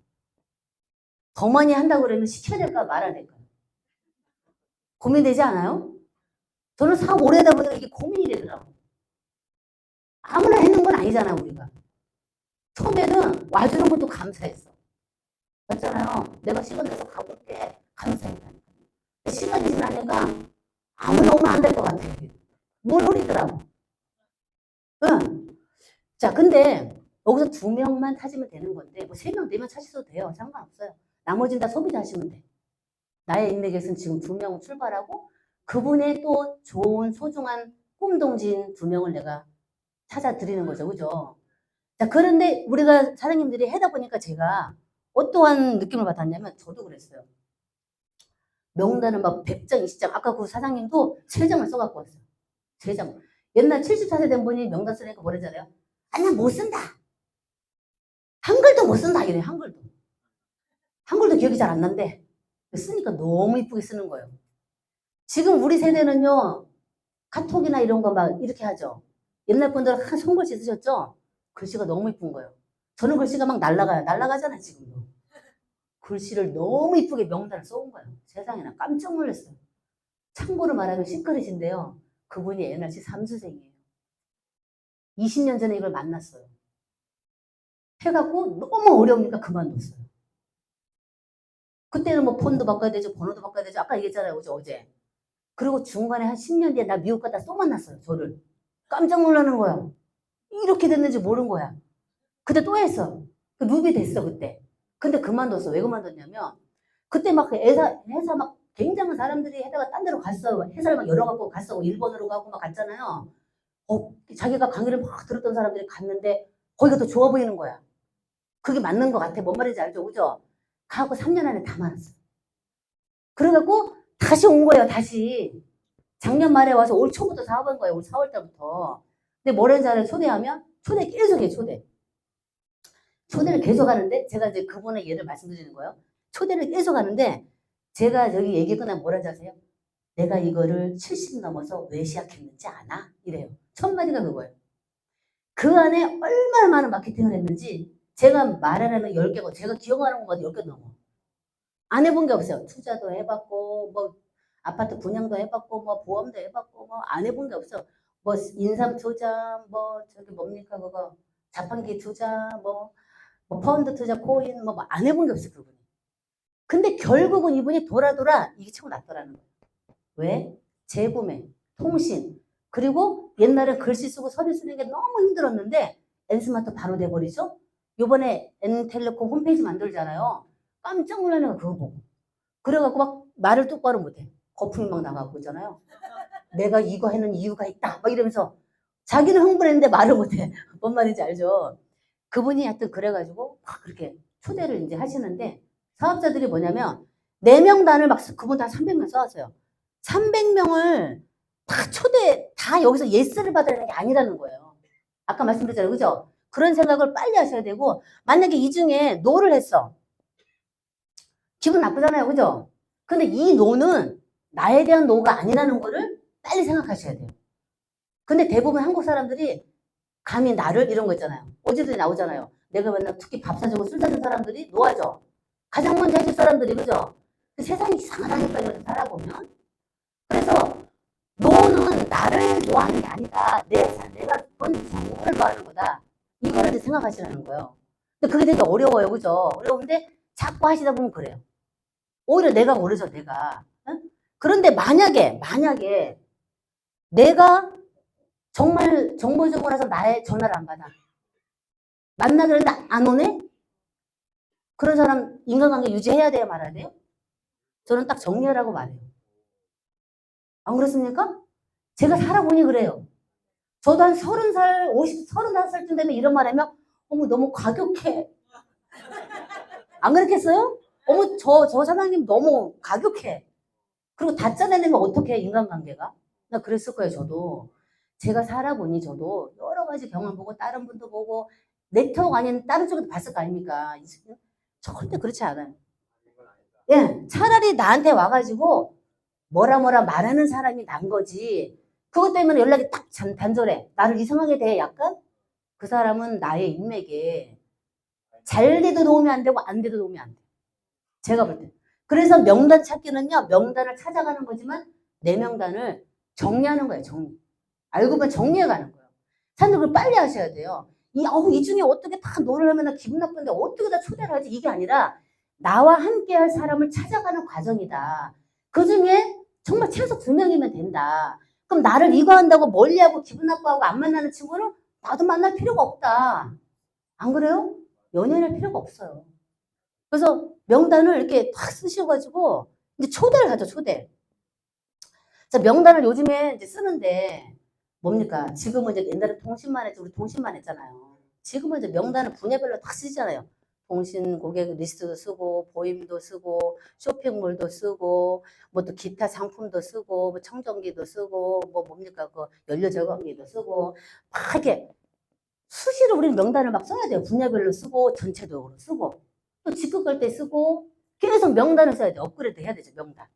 더 많이 한다고 그러면 시켜야 될까 말아야 될까? 고민되지 않아요? 저는 사업 오래 하다 보니까 이게 고민이 되더라고. 아무나 해는 건 아니잖아, 우리가. 처음에는 와주는 것도 감사했어. 맞잖아요. 내가 시간 내서 가볼게. 감사했다니까. 시간이 지나니까 아무나 오면 안 될 것 같아. 뭘 노리더라고. 응. 자, 근데 여기서 2명만 찾으면 되는 건데, 뭐 3명, 4명 찾으셔도 돼요. 상관없어요. 나머지는 다 소비자하시면 돼. 나의 인맥에서는 지금 2명 출발하고, 그분의 또 좋은 소중한 꿈동진 2명을 내가 찾아드리는 거죠. 그죠? 자, 그런데 우리가 사장님들이 하다 보니까 제가 어떠한 느낌을 받았냐면, 저도 그랬어요. 명단을 막 100장, 20장, 아까 그 사장님도 3장을 써갖고 왔어요. 3장. 옛날 74세 된 분이 명단 쓰니까 뭐랬잖아요. 아니, 못 쓴다. 한글도 못 쓴다. 이래, 한글도. 한글도 기억이 잘 안 난대. 쓰니까 너무 이쁘게 쓰는 거예요. 지금 우리 세대는요, 카톡이나 이런 거 막 이렇게 하죠. 옛날 분들은 한 손글씨 쓰셨죠? 글씨가 너무 이쁜 거예요. 저는 글씨가 막 날아가요. 날아가잖아요, 지금도. 글씨를 너무 이쁘게 명단을 써온 거예요. 세상에 나 깜짝 놀랐어요. 참고로 말하면 시크릿인데요. 그분이 NRC 3수생이에요. 20년 전에 이걸 만났어요. 해갖고 너무 어려우니까 그만뒀어요. 그때는 뭐 폰도 바꿔야 되죠. 번호도 바꿔야 되죠. 아까 얘기했잖아요. 어제. 그리고 중간에 한 10년 뒤에 나 미국 갔다 또 만났어요. 저를. 깜짝 놀라는 거야. 이렇게 됐는지 모르는 거야. 그때 또 했어. 루비 됐어 그때. 근데 그만뒀어. 왜 그만뒀냐면 그때 막 회사 막 굉장한 사람들이 해다가 딴 데로 갔어. 회사를 막 열어갖고 갔어. 일본으로 가고 막 갔잖아요. 자기가 강의를 막 들었던 사람들이 갔는데 거기가 더 좋아 보이는 거야. 그게 맞는 것 같아. 뭔 말인지 알죠? 그죠? 가고 3년 안에 다 말았어. 그래갖고 다시 온 거예요. 다시. 작년 말에 와서 올 초부터 사업한 거예요. 올 4월 달부터. 근데 뭐라는지 알아요? 초대하면? 초대 계속 해, 초대. 초대를 계속 하는데, 제가 이제 그분의 예를 말씀드리는 거예요. 초대를 계속 하는데, 제가 여기 얘기 끝나면 뭐라는지 아세요? 내가 이거를 70 넘어서 왜 시작했는지 아나? 이래요. 첫 마디가 그거예요. 그 안에 얼마나 많은 마케팅을 했는지, 제가 말하는 10개고, 제가 기억하는 것보다 10개 넘어. 안 해본 게 없어요. 투자도 해봤고, 뭐, 아파트 분양도 해봤고, 뭐, 보험도 해봤고, 뭐, 안 해본 게 없어. 뭐, 인삼 투자, 뭐, 저기 뭡니까, 그거, 자판기 투자, 뭐 펀드 투자, 코인, 뭐, 안 해본 게 없어, 그분이. 근데 결국은 이분이 돌아 이게 최고 낫더라는 거예요. 왜? 재구매, 통신, 그리고 옛날에 글씨 쓰고 서류 쓰는 게 너무 힘들었는데, N스마트 바로 돼버리죠? 요번에 N텔레콤 홈페이지 만들잖아요. 깜짝 놀라는 거 그거 보고. 그래갖고 막 말을 똑바로 못해. 거품이 막 나가고 있잖아요. 내가 이거 하는 이유가 있다. 막 이러면서 자기는 흥분했는데 말을 못해. 뭔 말인지 알죠? 그분이 하여튼 그래가지고 막 그렇게 초대를 이제 하시는데 사업자들이 뭐냐면 4명단을 막 그분 다 300명 써왔어요. 300명을 다 초대, 다 여기서 예스를 받아야 되는 게 아니라는 거예요. 아까 말씀드렸잖아요. 그죠? 그런 생각을 빨리 하셔야 되고 만약에 이 중에 노를 했어. 기분 나쁘잖아요. 그죠? 근데 이 노는 나에 대한 노가 아니라는 거를 빨리 생각하셔야 돼요. 근데 대부분 한국 사람들이 감히 나를 이런 거 있잖아요. 어제도 나오잖아요. 내가 맨날 특히 밥 사주고 술 사준 사람들이 노하죠. 가장 먼저 해줄 사람들이 그죠? 세상이 이상하다니까요. 살아보면. 그래서 노는 나를 노하는 게 아니다. 내가 본 정보를 노하는 거다. 이거를 이제 생각하시라는 거예요. 근데 그게 되게 어려워요. 그죠? 어려운데 자꾸 하시다 보면 그래요. 오히려 내가 모르죠. 내가. 응? 그런데 만약에 내가 정말 정보적으로서 나의 전화를 안 받아. 만나기로 했는데 안 오네? 그런 사람 인간관계 유지해야 돼요? 말아야 돼요? 저는 딱 정리하라고 말해요. 안 그렇습니까? 제가 살아보니 그래요. 저도 한 30살, 35살쯤 되면 이런 말 하면 어머 너무 과격해. 안 그렇겠어요? 어머 저 사장님 너무 과격해. 그리고 다 짜내내면 어떡해 인간관계가? 나 그랬을 거예요 저도. 제가 살아보니 저도 여러 가지 경험 보고 다른 분도 보고 네트워크 아닌 다른 쪽에도 봤을 거 아닙니까? 절대 그렇지 않아요. 예, 차라리 나한테 와가지고 뭐라 말하는 사람이 난 거지. 그것 때문에 연락이 딱 단절해. 나를 이상하게 대해 약간 그 사람은 나의 인맥에 잘 돼도 도움이 안 되고 안 돼도 도움이 안 돼. 제가 볼 때. 그래서 명단 찾기는요. 명단을 찾아가는 거지만 내 명단을 정리하는 거예요. 정리. 알고 보면 정리해가는 거예요. 사람들 그걸 빨리 하셔야 돼요. 이 중에 어떻게 다 노를 하면 나 기분 나쁜데 어떻게 다 초대를 하지? 이게 아니라 나와 함께 할 사람을 찾아가는 과정이다. 그 중에 정말 최소 2명이면 된다. 그럼 나를 이거 한다고 멀리하고 기분 나빠하고 안 만나는 친구는 나도 만날 필요가 없다. 안 그래요? 연연할 필요가 없어요. 그래서 명단을 이렇게 탁 쓰셔가지고 이제 초대를 하죠, 초대. 자, 명단을 요즘에 이제 쓰는데 뭡니까? 지금은 이제 옛날에 통신만 했죠. 우리 통신만 했잖아요. 지금은 이제 명단을 분야별로 다 쓰잖아요. 통신 고객 리스트도 쓰고, 보임도 쓰고, 쇼핑몰도 쓰고, 뭐 또 기타 상품도 쓰고, 뭐 청정기도 쓰고, 뭐 뭡니까? 그 연료 절감기도 쓰고, 막 이렇게 수시로 우리는 명단을 막 써야 돼요. 분야별로 쓰고 전체적으로 쓰고 또 직급 갈 때 쓰고 계속 명단을 써야 돼요. 업그레이드 해야 되죠. 명단.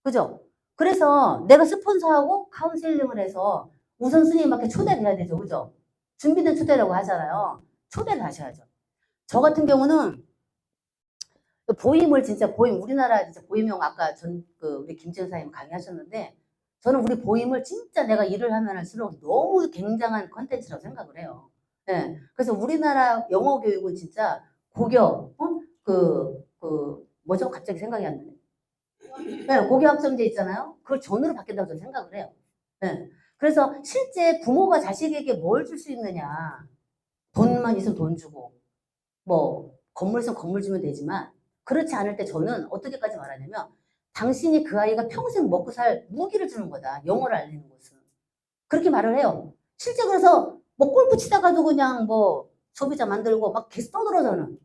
그죠? 그래서 내가 스폰서하고 카운셀링을 해서 우선순위에 맞게 초대를 해야 되죠. 그죠? 준비된 초대라고 하잖아요. 초대를 하셔야죠. 저 같은 경우는 보임을 진짜 보임 우리나라 진짜 보임형 아까 우리 김지현 사장님 강의하셨는데 저는 우리 보임을 진짜 내가 일을 하면 할수록 너무 굉장한 컨텐츠라고 생각을 해요. 예. 그래서 우리나라 영어 교육은 진짜 고교 뭐죠? 갑자기 생각이 안 나네. 네, 고교학점제 있잖아요. 그걸 전으로 바뀐다고 저는 생각을 해요. 네. 그래서 실제 부모가 자식에게 뭘 줄 수 있느냐. 돈만 있으면 돈 주고, 뭐, 건물 있으면 건물 주면 되지만, 그렇지 않을 때 저는 어떻게까지 말하냐면, 당신이 그 아이가 평생 먹고 살 무기를 주는 거다. 영어를 알리는 것은. 그렇게 말을 해요. 실제 그래서, 뭐, 골프 치다가도 그냥 뭐, 소비자 만들고 막 계속 떠들어, 저는.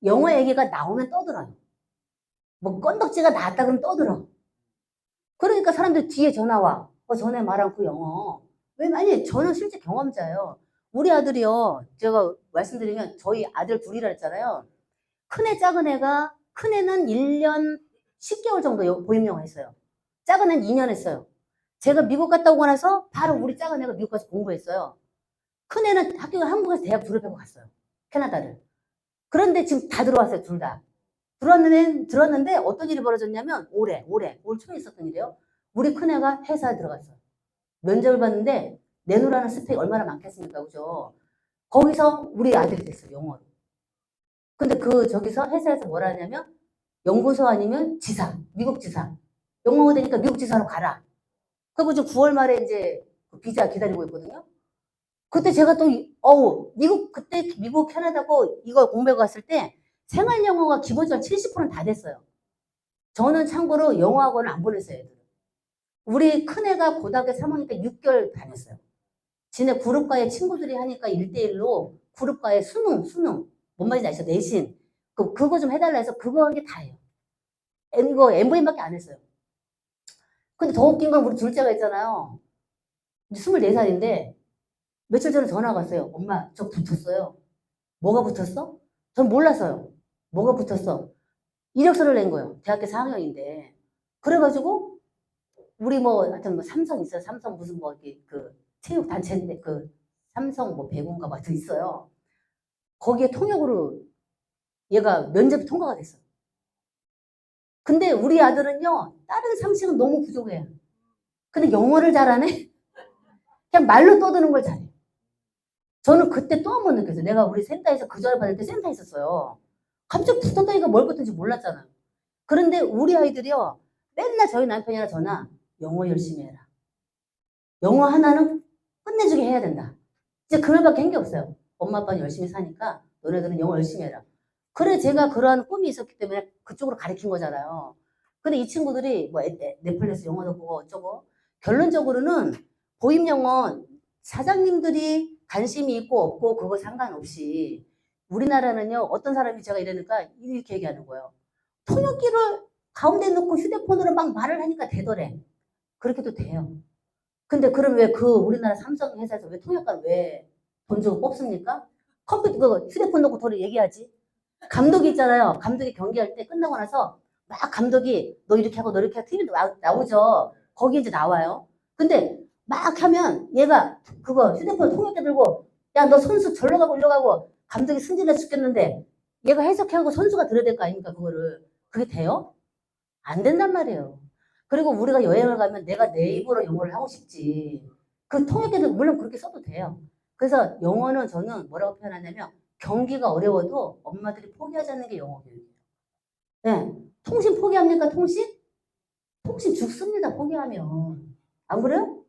영어 얘기가 나오면 떠들어요. 뭐, 건덕지가 나왔다 그러면 떠들어. 그러니까 사람들 뒤에 전화 와. 전에 말한 그 영어. 왜? 아니, 저는 실제 경험자예요. 우리 아들이요. 제가 말씀드리면 저희 아들 둘이라 했잖아요. 큰애, 작은 애가, 큰애는 1년 10개월 정도 보임영어 했어요. 작은 애는 2년 했어요. 제가 미국 갔다 오고 나서 바로 우리 작은 애가 미국 가서 공부했어요. 큰애는 한국에서 대학 졸업하고 갔어요. 캐나다를. 그런데 지금 다 들어왔어요, 둘 다. 들었는데 어떤 일이 벌어졌냐면 올 초에 있었던 일이에요. 우리 큰애가 회사에 들어갔어요. 면접을 봤는데 내놓으라는 스펙이 얼마나 많겠습니까, 그죠? 거기서 우리 아들이 됐어요, 영어로. 근데 저기서 회사에서 뭐라 하냐면 연구소 아니면 지사, 미국 지사. 영어가 되니까 미국 지사로 가라. 그리고 지금 9월 말에 이제 비자 기다리고 있거든요. 그때 제가 또 그때 미국 캐나다고 이거 공부해 갔을 때 생활 영어가 기본적으로 70%는 다 됐어요. 저는 참고로 영어학원을 안 보냈어요, 애들. 우리 큰애가 고등학교 3학년 6개월 다녔어요. 지네 그룹과의 친구들이 하니까 1대1로 그룹과의 수능, 뭔 말인지 아시죠? 내신. 그거 좀 해달라 해서 그거 한 게 다예요. 이거 MVM밖에 안 했어요. 근데 더 웃긴 건 우리 둘째가 있잖아요. 24살인데 며칠 전에 전화가 왔어요. 엄마, 저 붙었어요. 뭐가 붙었어? 전 몰랐어요. 뭐가 붙었어? 이력서를 낸 거예요. 대학교 4학년인데. 그래가지고 우리 하여튼 삼성 있어요. 삼성 무슨 체육 단체인데 삼성 배구인가 더 있어요. 거기에 통역으로 얘가 면접 통과가 됐어요. 근데 우리 아들은요, 다른 상식은 너무 부족해요. 근데 영어를 잘하네? 그냥 말로 떠드는 걸 잘해. 저는 그때 또 한 번 느꼈어요. 내가 우리 센터에서 그 전에 받을 때 센터에 있었어요. 갑자기 붙었다니까 뭘 붙은지 몰랐잖아요. 그런데 우리 아이들이요, 맨날 저희 남편이나 저나 영어 열심히 해라. 영어 하나는 끝내주게 해야 된다. 이제 그 말밖에 한 게 없어요. 엄마 아빠는 열심히 사니까 너네들은 영어 열심히 해라. 그래 제가 그러한 꿈이 있었기 때문에 그쪽으로 가르친 거잖아요. 근데 이 친구들이 넷플릭스 영어도 보고 어쩌고 결론적으로는 보임 영어 사장님들이 관심이 있고 없고 그거 상관없이 우리나라는요 어떤 사람이 제가 이러니까 이렇게 얘기하는 거예요. 통역기를 가운데 놓고 휴대폰으로 막 말을 하니까 되더래. 그렇게도 돼요. 근데 그럼 왜 우리나라 삼성 회사에서 왜 통역관 왜 돈 주고 뽑습니까? 컴퓨터 휴대폰 놓고 도로 얘기하지. 감독이 있잖아요. 감독이 경기할 때 끝나고 나서 막 감독이 너 이렇게 하고 너 이렇게 하고 TV도 나오죠. 거기 이제 나와요. 근데 막 하면 얘가 그거 휴대폰 통역기 들고 야 너 선수 절로 가고 일로 가고 감독이 승진해 죽겠는데 얘가 해석하고 선수가 들어야 될 거 아닙니까 그거를. 그게 돼요? 안 된단 말이에요. 그리고 우리가 여행을 가면 내가 내 입으로 영어를 하고 싶지. 그 통역기도 물론 그렇게 써도 돼요. 그래서 영어는 저는 뭐라고 표현하냐면 경기가 어려워도 엄마들이 포기하지 않는 게 영어 교육이에요. 네. 통신 포기합니까? 통신? 통신 죽습니다. 포기하면. 안 그래요?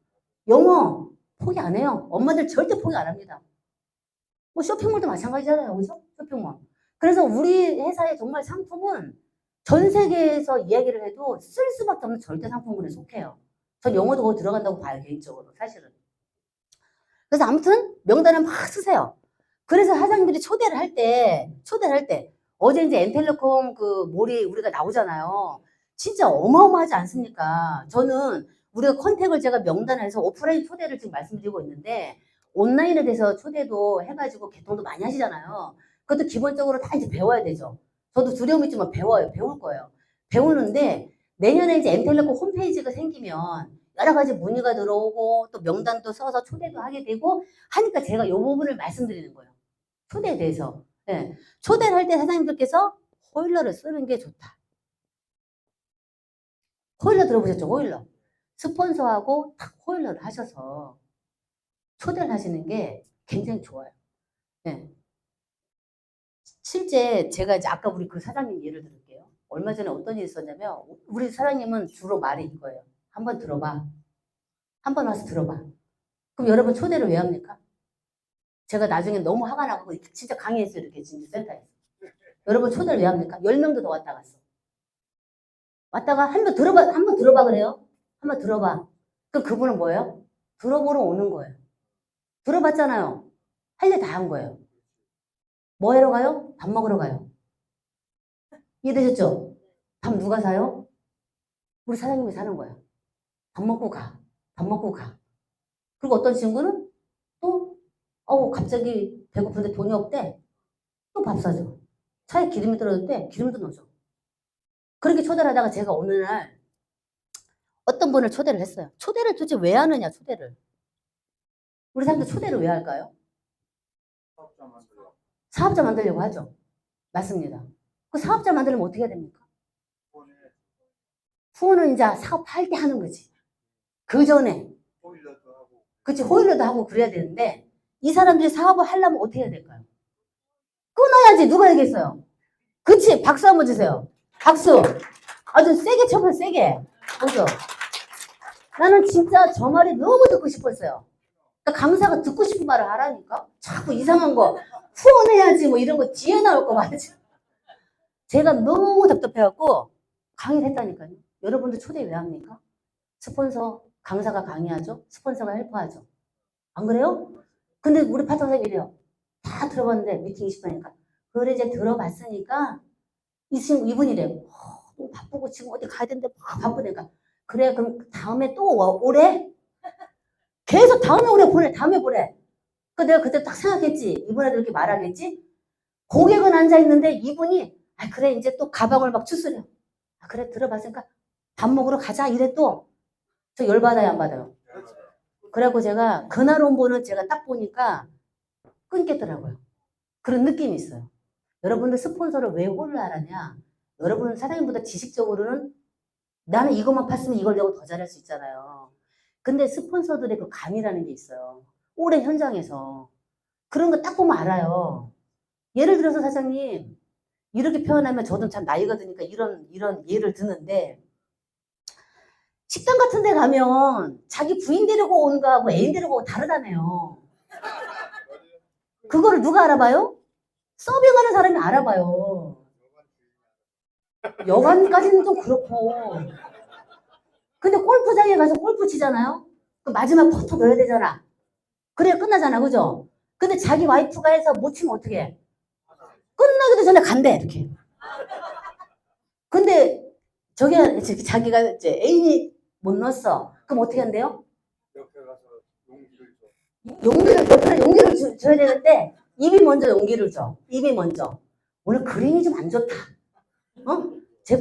영어 포기 안 해요. 엄마들 절대 포기 안 합니다. 쇼핑몰도 마찬가지잖아요. 그죠? 쇼핑몰. 그래서 우리 회사의 정말 상품은 전 세계에서 이야기를 해도 쓸 수밖에 없는 절대 상품군에 속해요. 전 영어도 거기 들어간다고 봐요. 개인적으로. 사실은. 그래서 아무튼 명단을 막 쓰세요. 그래서 사장님들이 초대를 할 때 어제 이제 엔텔레콤 몰이 우리가 나오잖아요. 진짜 어마어마하지 않습니까? 저는 우리가 컨택을 제가 명단을 해서 오프라인 초대를 지금 말씀드리고 있는데 온라인에 대해서 초대도 해가지고 개통도 많이 하시잖아요. 그것도 기본적으로 다 이제 배워야 되죠. 저도 두려움이 있지만 배워요. 배울 거예요. 배우는데 내년에 이제 엔텔레콤 홈페이지가 생기면 여러 가지 문의가 들어오고 또 명단도 써서 초대도 하게 되고 하니까 제가 이 부분을 말씀드리는 거예요. 초대에 대해서. 네. 초대를 할 때 사장님들께서 호일러를 쓰는 게 좋다. 호일러 들어보셨죠? 호일러. 스폰서하고 딱 호일러를 하셔서 초대를 하시는 게 굉장히 좋아요. 네. 실제 제가 이제 아까 우리 그 사장님 예를 들을게요. 얼마 전에 어떤 일이 있었냐면 우리 사장님은 주로 말이 이거예요. 한번 들어봐. 한번 와서 들어봐. 그럼 여러분 초대를 왜 합니까? 제가 나중에 너무 화가 나고 진짜 강의했어요. 이렇게 진주 센터에서. 여러분 초대를 왜 합니까? 10명도 더 왔다 갔어. 왔다가 한번 들어봐 그래요. 한번 들어봐. 그럼 그분은 뭐예요? 들어보러 오는 거예요. 들어봤잖아요. 할 일 다 한 거예요. 뭐 하러 가요? 밥 먹으러 가요. 이해되셨죠? 밥 누가 사요? 우리 사장님이 사는 거예요. 밥 먹고 가. 밥 먹고 가. 그리고 어떤 친구는 또 갑자기 배고픈데 돈이 없대. 또 밥 사줘. 차에 기름이 떨어졌대. 기름도 넣어줘. 그렇게 초대를 하다가 제가 어느 날 어떤 분을 초대를 했어요. 초대를 도대체 왜 하느냐, 초대를. 우리 사람들 초대를 왜 할까요? 사업자 만들려고 하죠. 맞습니다. 그 사업자 만들려면 어떻게 해야 됩니까? 후원은 이제 사업할 때 하는 거지. 그 전에. 그치, 호일러도 하고 그래야 되는데 이 사람들이 사업을 하려면 어떻게 해야 될까요? 끊어야지. 누가 얘기했어요? 그치, 박수 한번 주세요. 박수. 아주 세게 쳐봐, 세게. 그죠? 나는 진짜 저 말이 너무 듣고 싶었어요. 그러니까 강사가 듣고 싶은 말을 하라니까? 자꾸 이상한 거, 후원해야지 뭐 이런 거 뒤에 나올 거 말이지. 제가 너무 답답해갖고 강의를 했다니까요. 여러분들 초대 왜 합니까? 스폰서, 강사가 강의하죠? 스폰서가 헬퍼하죠. 안 그래요? 근데 우리 파트 선생님이 이래요. 다 들어봤는데 미팅 20분이니까. 그래 이제 들어봤으니까 이분이래요. 너무 바쁘고 지금 어디 가야 되는데 막 바쁘니까. 그래 그럼 다음에 또 오래? 계속 다음에 오래 보내. 다음에 보내. 그 내가 그때 딱 생각했지. 이분한테 이렇게 말하겠지? 고객은 앉아있는데 이분이 그래 이제 또 가방을 막 추스려. 그래 들어봤으니까 밥 먹으러 가자 이래 또. 저 열받아요 안 받아요? 그래갖고 제가 그날 온 분은 제가 딱 보니까 끊겠더라고요. 그런 느낌이 있어요. 여러분들 스폰서를 왜 홀을 하라냐? 여러분은 사장님보다 지식적으로는 나는 이것만 팠으면 이걸 내고 더 잘할 수 있잖아요. 근데 스폰서들의 그 감이라는 게 있어요. 오래 현장에서. 그런 거 딱 보면 알아요. 예를 들어서 사장님, 이렇게 표현하면 저도 참 나이가 드니까 이런 예를 드는데, 식당 같은 데 가면 자기 부인 데리고 온 거하고 애인 데리고 오고 다르다네요. 그거를 누가 알아봐요? 서빙하는 사람이 알아봐요. 여관까지는 좀 그렇고. 근데 골프장에 가서 골프 치잖아요? 그 마지막 퍼터 넣어야 되잖아. 그래야 끝나잖아, 그죠? 근데 자기 와이프가 해서 못 치면 어떻게 해? 끝나기도 전에 간대, 이렇게. 근데 자기가 이제 애인이 못 넣었어. 그럼 어떻게 한대요? 옆에 가서 용기를 줘. 옆에 용기를 줘야 되는데 입이 먼저 용기를 줘. 입이 먼저. 오늘 그림이 좀 안 좋다. 제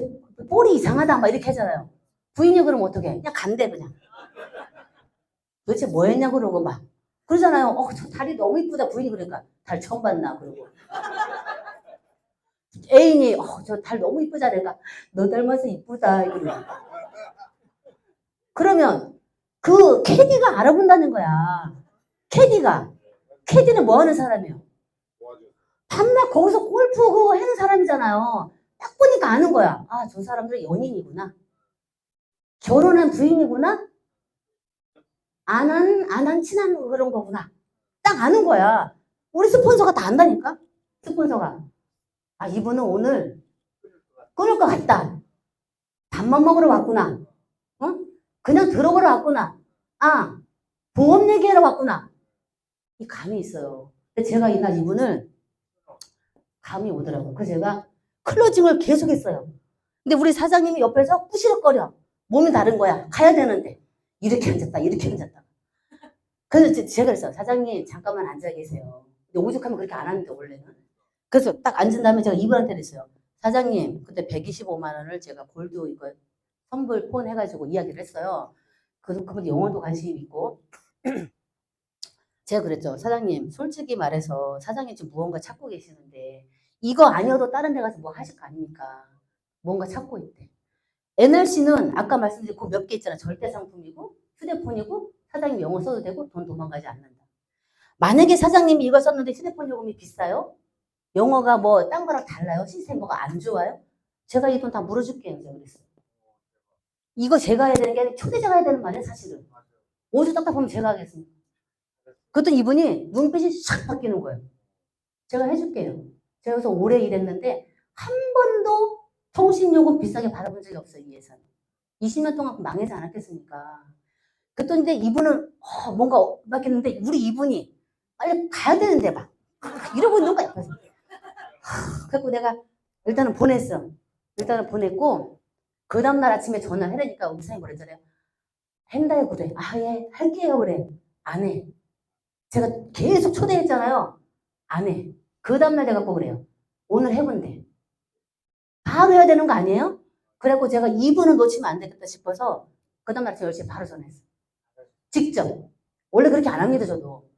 볼이 이상하다 막 이렇게 하잖아요. 부인이 그러면 어떻게 해? 그냥 간대 그냥. 도대체 뭐 했냐 그러고 막 그러잖아요. 저 달이 너무 이쁘다. 부인이 그러니까 달 처음 봤나 그러고. 애인이 저 달 너무 이쁘잖아. 그러니까 너 닮아서 이쁘다. 이러고. 그러면 그 캐디가 알아본다는 거야. 캐디는 뭐 하는 사람이에요? 밤낮 거기서 골프 그거 하는 사람이잖아요. 딱 보니까 아는 거야. 저 사람들은 연인이구나. 결혼한 부인이구나. 안 한 친한 그런 거구나. 딱 아는 거야. 우리 스폰서가 다 안다니까? 스폰서가. 이분은 오늘 끊을 것 같다. 밥만 먹으러 왔구나. 그냥 들어보러 왔구나. 보험 얘기하러 왔구나. 이 감이 있어요. 근데 제가 이날 이분을 감이 오더라고요. 그래서 제가 클로징을 계속 했어요. 근데 우리 사장님이 옆에서 꾸시럭거려. 몸이 다른 거야. 가야 되는데. 이렇게 앉았다. 그래서 제가 그랬어요. 사장님, 잠깐만 앉아 계세요. 근데 오죽하면 그렇게 안 하는데, 원래는. 그래서 딱 앉은 다음에 제가 이분한테 그랬어요. 사장님, 그때 125만 원을 제가 골드 이거 선불 폰 해가지고 이야기를 했어요. 그분 영어도 관심이 있고. 제가 그랬죠. 사장님, 솔직히 말해서 사장님 지금 무언가 찾고 계시는데, 이거 아니어도 다른 데 가서 뭐 하실 거 아닙니까? 뭔가 찾고 있대. NRC는 아까 말씀드린 그 몇 개 있잖아. 절대 상품이고, 휴대폰이고, 사장님 영어 써도 되고, 돈 도망가지 않는다. 만약에 사장님이 이걸 썼는데 휴대폰 요금이 비싸요? 영어가 뭐 딴 거랑 달라요? 시스템 뭐가 안 좋아요? 제가 이 돈 다 물어줄게요. 제가 그랬어요. 이거 제가 해야 되는 게 아니라 초대자가 해야 되는 말이에요, 사실은. 오죽 답답하면 제가 하겠습니다. 그랬더니 이분이 눈빛이 샥 바뀌는 거예요. 제가 해줄게요. 제가 여기서 오래 일했는데 한 번도 통신요금 비싸게 받아본 적이 없어요, 이 회사는. 20년 동안 망하지 않았겠습니까? 그랬더니 이제 이분은 뭔가 막혔는데 우리 이분이 빨리 가야 되는데 막 이러고 있는 거야. 그래서 내가 일단은 보냈어. 일단은 보냈고 그 다음날 아침에 전화를 해라니까 우리 사장님 그랬잖아요. 한다요 그래. 아 예 할게요 그래. 안 해. 제가 계속 초대했잖아요. 안 해. 그 다음날 돼갖고 그래요. 오늘 해본대. 바로 해야 되는 거 아니에요? 그래갖고 제가 2분은 놓치면 안 되겠다 싶어서 그 다음날 아침 10시에 바로 전화했어요. 직접. 원래 그렇게 안 합니다, 저도.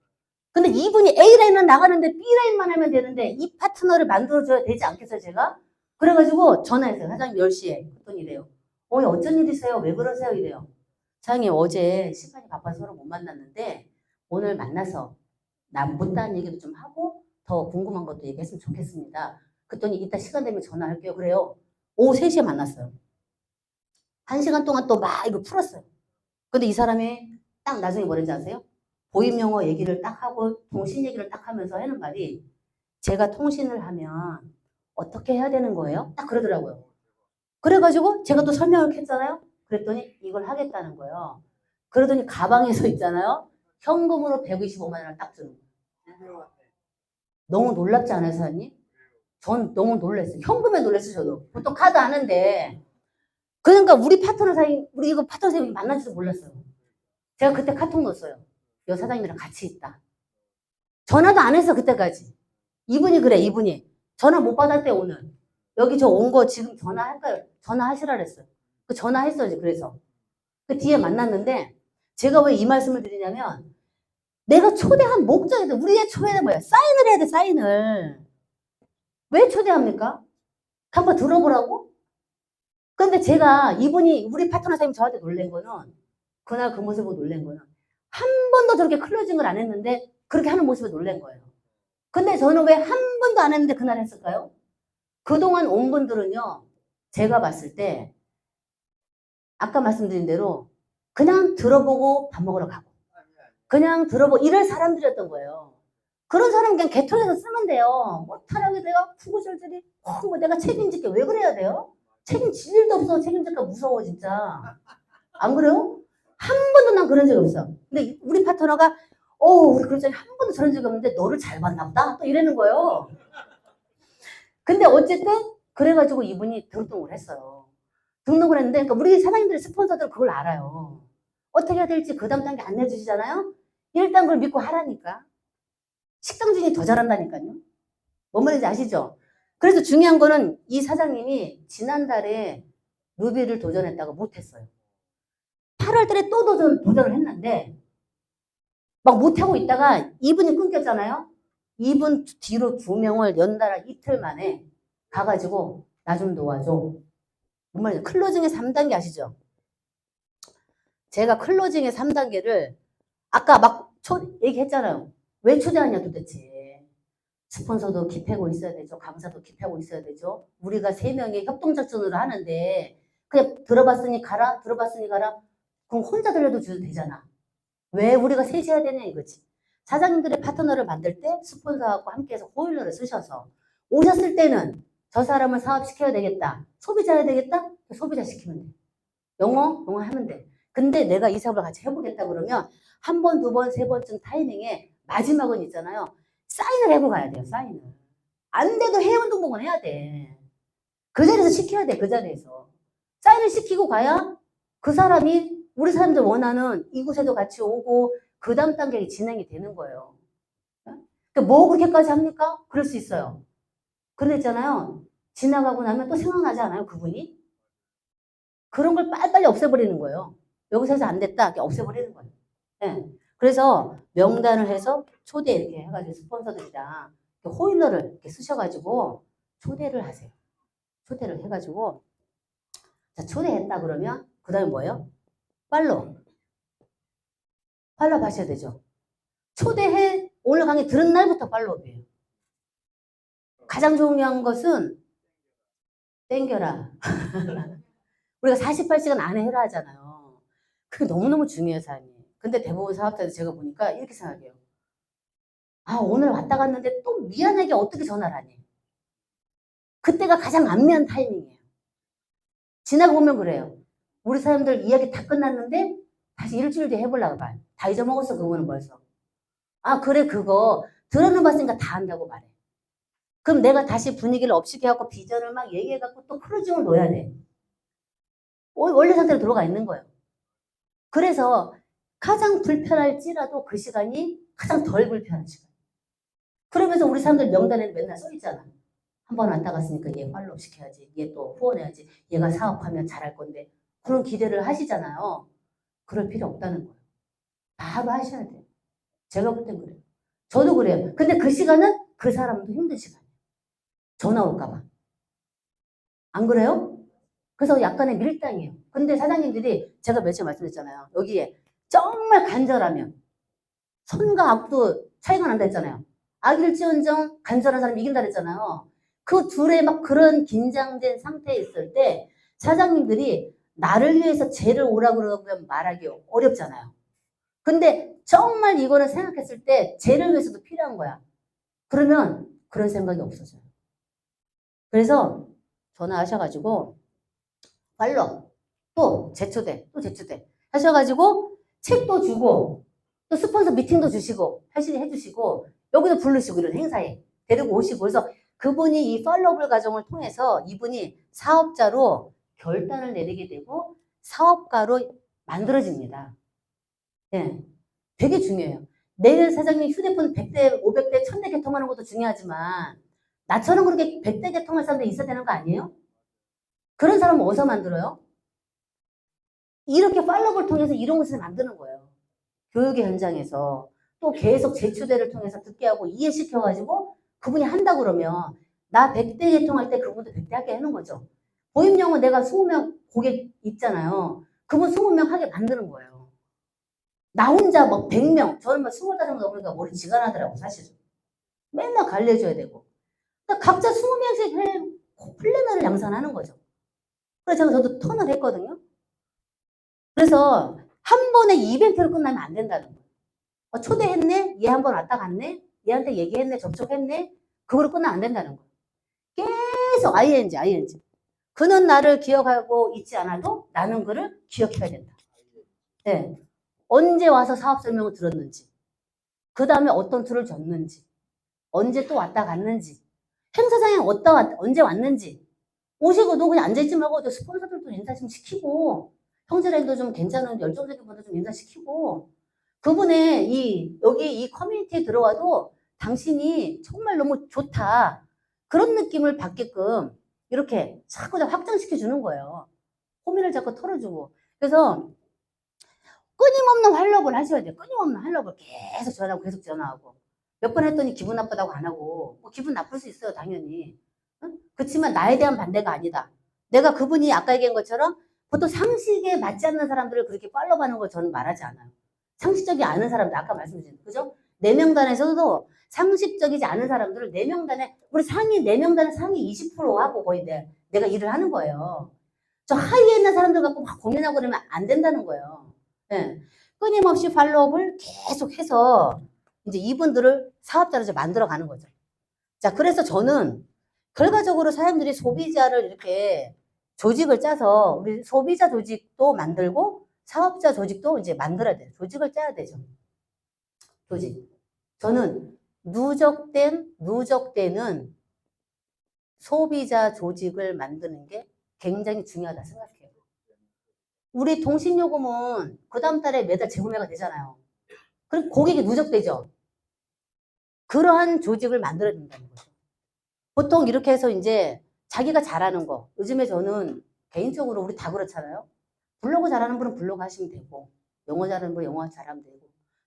근데 이분이 A라인만 나가는데 B라인만 하면 되는데 이 파트너를 만들어줘야 되지 않겠어요, 제가? 그래가지고 전화했어요. 사장님 10시에. 그랬더니 이래요. 어쩐 일이세요? 왜 그러세요? 이래요. 사장님 어제 시간이 바빠서 서로 못 만났는데 오늘 만나서 남 못다한 얘기도 좀 하고 더 궁금한 것도 얘기했으면 좋겠습니다. 그랬더니 이따 시간 되면 전화할게요. 그래요. 오후 3시에 만났어요. 1시간 동안 또 막 이거 풀었어요. 근데 이 사람이 딱 나중에 뭐랬는지 아세요? 보임 영어 얘기를 딱 하고 통신 얘기를 딱 하면서 하는 말이 제가 통신을 하면 어떻게 해야 되는 거예요? 딱 그러더라고요. 그래가지고 제가 또 설명을 했잖아요. 그랬더니 이걸 하겠다는 거예요. 그러더니 가방에서 있잖아요. 현금으로 125만 원을 딱 주는 거예요. 너무 놀랍지 않아요, 사장님? 전 너무 놀랐어요. 현금에 놀랐어요, 저도. 보통 카드 아는데. 그러니까 우리 파트너 사이, 우리 이거 파트너 사이 만난지도 몰랐어요. 제가 그때 카톡 넣었어요. 여 사장님이랑 같이 있다. 전화도 안 했어, 그때까지. 이분이 그래, 이분이. 전화 못 받았대, 오늘. 여기 저 온 거 지금 전화할까요? 전화하시라 그랬어요. 그 전화했어요, 그래서. 그 뒤에 만났는데, 제가 왜 이 말씀을 드리냐면, 내가 초대한 목적이 돼. 우리의 초대는 뭐야? 사인을 해야 돼, 사인을. 왜 초대합니까? 한번 들어보라고? 근데 제가 이분이, 우리 파트너 사장님 저한테 놀란 거는, 그날 그 모습을 보고 놀란 거는, 한 번도 저렇게 클로징을 안 했는데, 그렇게 하는 모습에 놀란 거예요. 근데 저는 왜 한 번도 안 했는데 그날 했을까요? 그동안 온 분들은요, 제가 봤을 때, 아까 말씀드린 대로, 그냥 들어보고 밥 먹으러 가고, 그냥 들어보고 이럴 사람들이었던 거예요. 그런 사람 그냥 개통해서 쓰면 돼요. 뭐 타령에 내가 구구절절히, 뭐 내가 책임질게 왜 그래야 돼요? 책임질 일도 없어. 책임질까 무서워, 진짜. 안 그래요? 한 번도 난 그런 적이 없어. 근데 우리 파트너가, 우리 그런 적이 한 번도 저런 적이 없는데 너를 잘 봤나 보다? 또 이러는 거예요. 근데 어쨌든, 그래가지고 이분이 등록을 했어요. 등록을 했는데, 그러니까 우리 사장님들의 스폰서들은 그걸 알아요. 어떻게 해야 될지 그 다음 단계 안내해 주시잖아요? 일단 그걸 믿고 하라니까. 식당 주인이 더 잘한다니까요. 뭔 말인지 아시죠? 그래서 중요한 거는 이 사장님이 지난달에 루비를 도전했다가 못했어요. 8월 달에 또 도전을 했는데 막 못하고 있다가 이분이 끊겼잖아요. 이분 뒤로 2명을 연달아 이틀 만에 가가지고 나 좀 도와줘. 뭔 말이에요? 클로징의 3단계 아시죠? 제가 클로징의 3단계를 아까 막 얘기했잖아요. 왜 초대하냐 도대체. 스폰서도 기패고 있어야 되죠. 강사도 기패고 있어야 되죠. 우리가 3명의 협동작전으로 하는데 그냥 들어봤으니 가라, 들어봤으니 가라. 그럼 혼자 들려도 줘도 되잖아. 왜 우리가 셋이 해야 되냐 이거지. 사장님들의 파트너를 만들 때 스폰서하고 함께해서 호일러를 쓰셔서 오셨을 때는 저 사람을 사업시켜야 되겠다. 소비자 해야 되겠다? 소비자 시키면 돼. 영어 하면 돼. 근데 내가 이 사업을 같이 해보겠다 그러면 한 번, 두 번, 세 번쯤 타이밍에 마지막은 있잖아요. 사인을 해고 가야 돼요. 사인을. 안 돼도 회원등록은 해야 돼. 그 자리에서 시켜야 돼. 그 자리에서. 사인을 시키고 가야 그 사람이 우리 사람들 원하는 이곳에도 같이 오고 그 다음 단계가 진행이 되는 거예요. 그러니까 뭐 그렇게까지 합니까? 그럴 수 있어요. 그랬잖아요. 지나가고 나면 또 생각나지 않아요? 그분이? 그런 걸 빨리빨리 없애버리는 거예요. 여기서 해서 안 됐다. 이렇게 없애버리는 거예요. 예. 그래서 명단을 해서 초대 이렇게 해가지고 스폰서들이랑 호일러를 이렇게 쓰셔가지고 초대를 하세요. 초대를 해가지고 자, 초대했다 그러면 그 다음에 뭐예요? 팔로우 하셔야 되죠. 초대해 오늘 강의 들은 날부터 팔로우예요. 가장 중요한 것은 땡겨라. 우리가 48시간 안에 해라 하잖아요. 그게 너무너무 중요해요, 사장님. 근데 대부분 사업자들 제가 보니까 이렇게 생각해요. 아, 오늘 왔다 갔는데 또 미안하게 어떻게 전화를 하니? 그때가 가장 안미한 타이밍이에요. 지나고 보면 그래요. 우리 사람들 이야기 다 끝났는데 다시 일주일 뒤에 해보려고 봐요. 다 잊어먹었어, 그거는 벌써. 아, 그래, 그거 들어는 봤으니까 다 한다고 말해. 그럼 내가 다시 분위기를 업시게 하고 비전을 막 얘기해갖고 또 클로징을 놓아야 돼. 원래 상태로 들어가 있는 거예요. 그래서 가장 불편할지라도 그 시간이 가장 덜 불편한 시간. 그러면서 우리 사람들 명단에는 맨날 써 있잖아. 한 번 왔다 갔으니까 얘 팔로우 시켜야지. 얘 또 후원해야지. 얘가 사업하면 잘할 건데. 그런 기대를 하시잖아요. 그럴 필요 없다는 거예요. 바로 하셔야 돼요. 제가 볼 땐 그래요. 저도 그래요. 근데 그 시간은 그 사람도 힘든 시간이에요. 전화 올까봐. 안 그래요? 그래서 약간의 밀당이에요. 근데 사장님들이 제가 며칠 말씀드렸잖아요. 여기에 정말 간절하면 선과 악도 차이가 난다 했잖아요. 악일지언정 간절한 사람이 이긴다 했잖아요. 그 둘의 막 그런 긴장된 상태에 있을 때 사장님들이 나를 위해서 쟤를 오라고 그러면 말하기 어렵잖아요. 근데 정말 이거를 생각했을 때 쟤를 위해서도 필요한 거야. 그러면 그런 생각이 없어져요. 그래서 전화하셔가지고 팔로우 또 재초대 하셔가지고 책도 주고 또 스폰서 미팅도 주시고 해주시고 여기도 부르시고 이런 행사에 데리고 오시고 그래서 그분이 이 팔로우블 과정을 통해서 이분이 사업자로 결단을 내리게 되고 사업가로 만들어집니다. 예, 되게 중요해요. 내일 사장님 휴대폰 100대, 500대, 1000대 개통하는 것도 중요하지만 나처럼 그렇게 100대 개통할 사람도 있어야 되는 거 아니에요? 그런 사람은 어디서 만들어요? 이렇게 팔로우를 통해서 이런 것을 만드는 거예요. 교육의 현장에서 또 계속 재추대를 통해서 듣게 하고 이해시켜가지고 그분이 한다 그러면 나 100대 개통할 때 그분도 100대 하게 하는 거죠. 보임영은 내가 20명 고객 있잖아요. 그분 20명 하게 만드는 거예요. 나 혼자 뭐 100명, 저는 뭐 25명 넘으니까 머리 지가 나더라고 사실은. 맨날 관리해줘야 되고. 그러니까 각자 20명씩 플래너를 양산하는 거죠. 그래서 저도 턴을 했거든요. 그래서 한 번에 이벤트로 끝나면 안 된다는 거예요. 초대했네? 얘 한 번 왔다 갔네? 얘한테 얘기했네? 접촉했네? 그거로 끝나면 안 된다는 거예요. 계속 ing. 그는 나를 기억하고 있지 않아도 나는 그를 기억해야 된다. 네. 언제 와서 사업 설명을 들었는지, 그 다음에 어떤 툴을 줬는지, 언제 또 왔다 갔는지, 행사장에 언제 왔는지, 오시고 너 그냥 앉아있지 말고 스폰서들도 인사 좀 시키고, 형제들도 좀 괜찮은 열정적인 분들 좀 인사시키고, 그분의 여기 이 커뮤니티에 들어와도 당신이 정말 너무 좋다. 그런 느낌을 받게끔 이렇게 자꾸 확장시켜 주는 거예요. 호미를 자꾸 털어주고. 그래서 끊임없는 활력을 하셔야 돼요. 끊임없는 활력을 계속 전화하고. 몇 번 했더니 기분 나쁘다고 안 하고. 뭐 기분 나쁠 수 있어요, 당연히. 응? 그렇지만 나에 대한 반대가 아니다. 내가 그분이 아까 얘기한 것처럼 보통 상식에 맞지 않는 사람들을 그렇게 팔로우하는 걸 저는 말하지 않아요. 상식적이 않은 사람들, 아까 말씀드린, 그죠? 내 명단에서도 상식적이지 않은 사람들을 내 명단에, 우리 내 명단에 상위 20% 하고 거의 내가 일을 하는 거예요. 저 하위에 있는 사람들 갖고 막 고민하고 그러면 안 된다는 거예요. 예. 끊임없이 팔로우업을 계속해서 이제 이분들을 사업자로 이제 만들어 가는 거죠. 자, 그래서 저는 결과적으로 사람들이 소비자를 이렇게 조직을 짜서 우리 소비자 조직도 만들고 사업자 조직도 이제 만들어야 돼요. 조직을 짜야 되죠. 조직. 저는 누적되는 소비자 조직을 만드는 게 굉장히 중요하다 생각해요. 우리 통신요금은 그 다음 달에 매달 재구매가 되잖아요. 그럼 고객이 누적되죠. 그러한 조직을 만들어야 된다는 거죠. 보통 이렇게 해서 이제 자기가 잘하는 거. 요즘에 저는 개인적으로 우리 다 그렇잖아요. 블로그 잘하는 분은 블로그 하시면 되고, 영어 잘하는 분은 영어 잘하면 되고,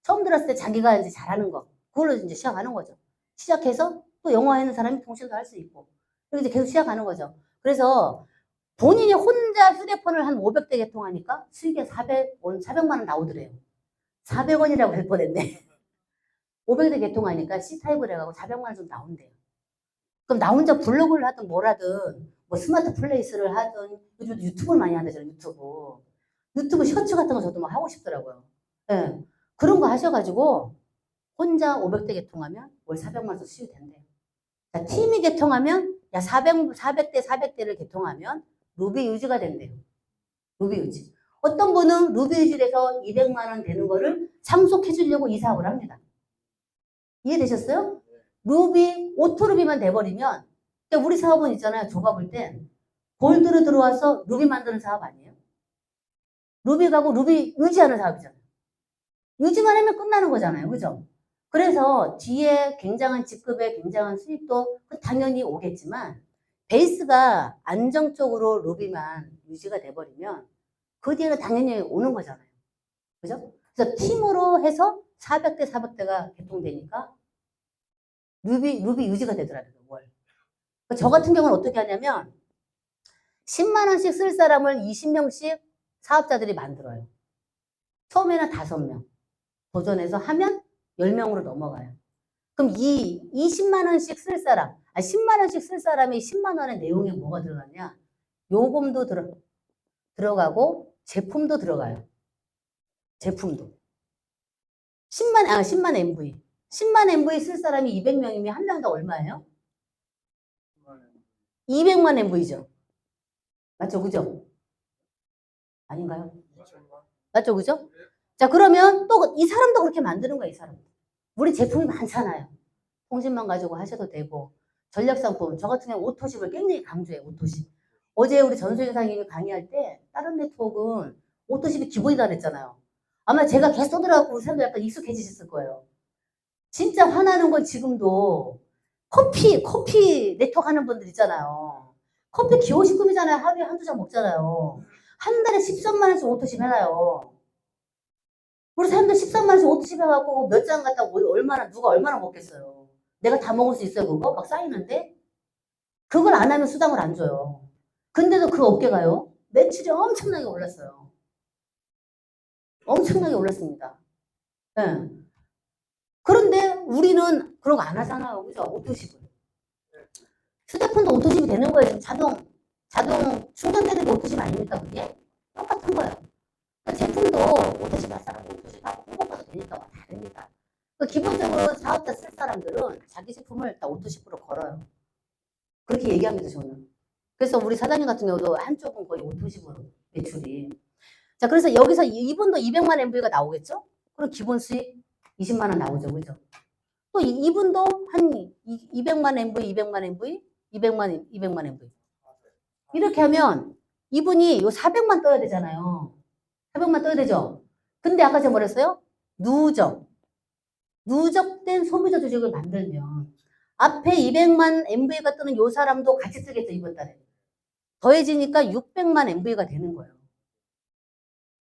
처음 들었을 때 자기가 이제 잘하는 거. 그걸로 이제 시작하는 거죠. 시작해서 또 영어 하는 사람이 통신도 할 수 있고, 이렇게 이제 계속 시작하는 거죠. 그래서 본인이 혼자 휴대폰을 한 500대 개통하니까 수익이 400만 원 나오더래요. 400원이라고 할 뻔했네. 500대 개통하니까 C타입을 해가고 400만 원 좀 나온대요. 그럼 나 혼자 블로그를 하든 뭘 하든 뭐 스마트 플레이스를 하든 요즘 유튜브를 많이 한다잖아요. 유튜브 셔츠 같은 거 저도 막 하고 싶더라고요. 예. 그런 거 하셔가지고 혼자 500대 개통하면 월 400만 원 수익이 된대요. 자, 팀이 개통하면 야 400대 400대를 개통하면 루비 유지가 된대요. 루비 유지. 어떤 분은 루비 유지를 해서 200만 원 되는 거를 상속해 주려고 이 사업을 합니다. 이해되셨어요? 루비, 오토루비만 돼버리면, 그러니까 우리 사업은 있잖아요. 좁아볼 땐. 골드로 들어와서 루비 만드는 사업 아니에요? 루비 가고 루비 유지하는 사업이잖아요. 유지만 하면 끝나는 거잖아요. 그죠? 그래서 뒤에 굉장한 직급에 굉장한 수익도 당연히 오겠지만, 베이스가 안정적으로 루비만 유지가 돼버리면, 그 뒤에는 당연히 오는 거잖아요. 그죠? 그래서 팀으로 해서 400대 400대가 개통되니까, 루비 유지가 되더라고요, 월. 저 같은 경우는 어떻게 하냐면, 10만 원씩 쓸 사람을 20명씩 사업자들이 만들어요. 처음에는 5명. 도전해서 하면 10명으로 넘어가요. 그럼 이 20만 원씩 쓸 사람, 10만 원씩 쓸 사람이 10만 원의 내용에 뭐가 들어가냐? 요금도 들어가고, 제품도 들어가요. 제품도. 10만 MV. 10만 MV 쓸 사람이 200명이면 한 명당 얼마예요? 200만 MV죠. 맞죠? 그죠? 아닌가요? 맞죠? 그죠? 자, 그러면 또 이 사람도 그렇게 만드는 거야, 이 사람. 우리 제품이 많잖아요. 통신만 가지고 하셔도 되고, 전략상품. 저 같은 경우 오토십을 굉장히 강조해요, 오토십. 어제 우리 전소연 사장님이 강의할 때, 다른 네트워크는 오토십이 기본이다 그랬잖아요. 아마 제가 계속 들어가고 우리 사람들 약간 익숙해지셨을 거예요. 진짜 화나는 건 지금도 커피 네트워크 하는 분들 있잖아요. 커피 기호식금이잖아요. 하루에 한두 잔 먹잖아요. 한 달에 13만 원씩 오토십 해놔요. 우리 사람들 13만 원씩 오토십 해갖고 몇 잔 갖다 누가 얼마나 먹겠어요. 내가 다 먹을 수 있어요, 그거? 막 쌓이는데? 그걸 안 하면 수당을 안 줘요. 근데도 그 업계가요, 매출이 엄청나게 올랐어요. 엄청나게 올랐습니다. 네. 그런데 우리는 그런 거 안 하잖아요. 그죠? 오토십을. 휴대폰도 오토십이 되는 거예요. 자동 충전되는 오토십 아닙니까? 그게? 똑같은 거예요. 제품도 오토십 할 사람 오토십하고 홍보가도 되니까 다 됩니다. 기본적으로 사업자 쓸 사람들은 자기 제품을 다 오토십으로 걸어요. 그렇게 얘기합니다, 저는. 그래서 우리 사장님 같은 경우도 한쪽은 거의 오토십으로 매출이. 자, 그래서 여기서 이분도 200만 MV가 나오겠죠? 그럼 기본 수익 20만 원 나오죠, 그죠? 또 이분도 한 200만 MV, 200만 MV, 200만 MV. 이렇게 하면 이분이 요 400만 떠야 되잖아요. 400만 떠야 되죠? 근데 아까 제가 뭐랬어요? 누적된 소비자 조직을 만들면 앞에 200만 MV가 뜨는 요 사람도 같이 쓰겠죠, 이번 달에. 더해지니까 600만 MV가 되는 거예요.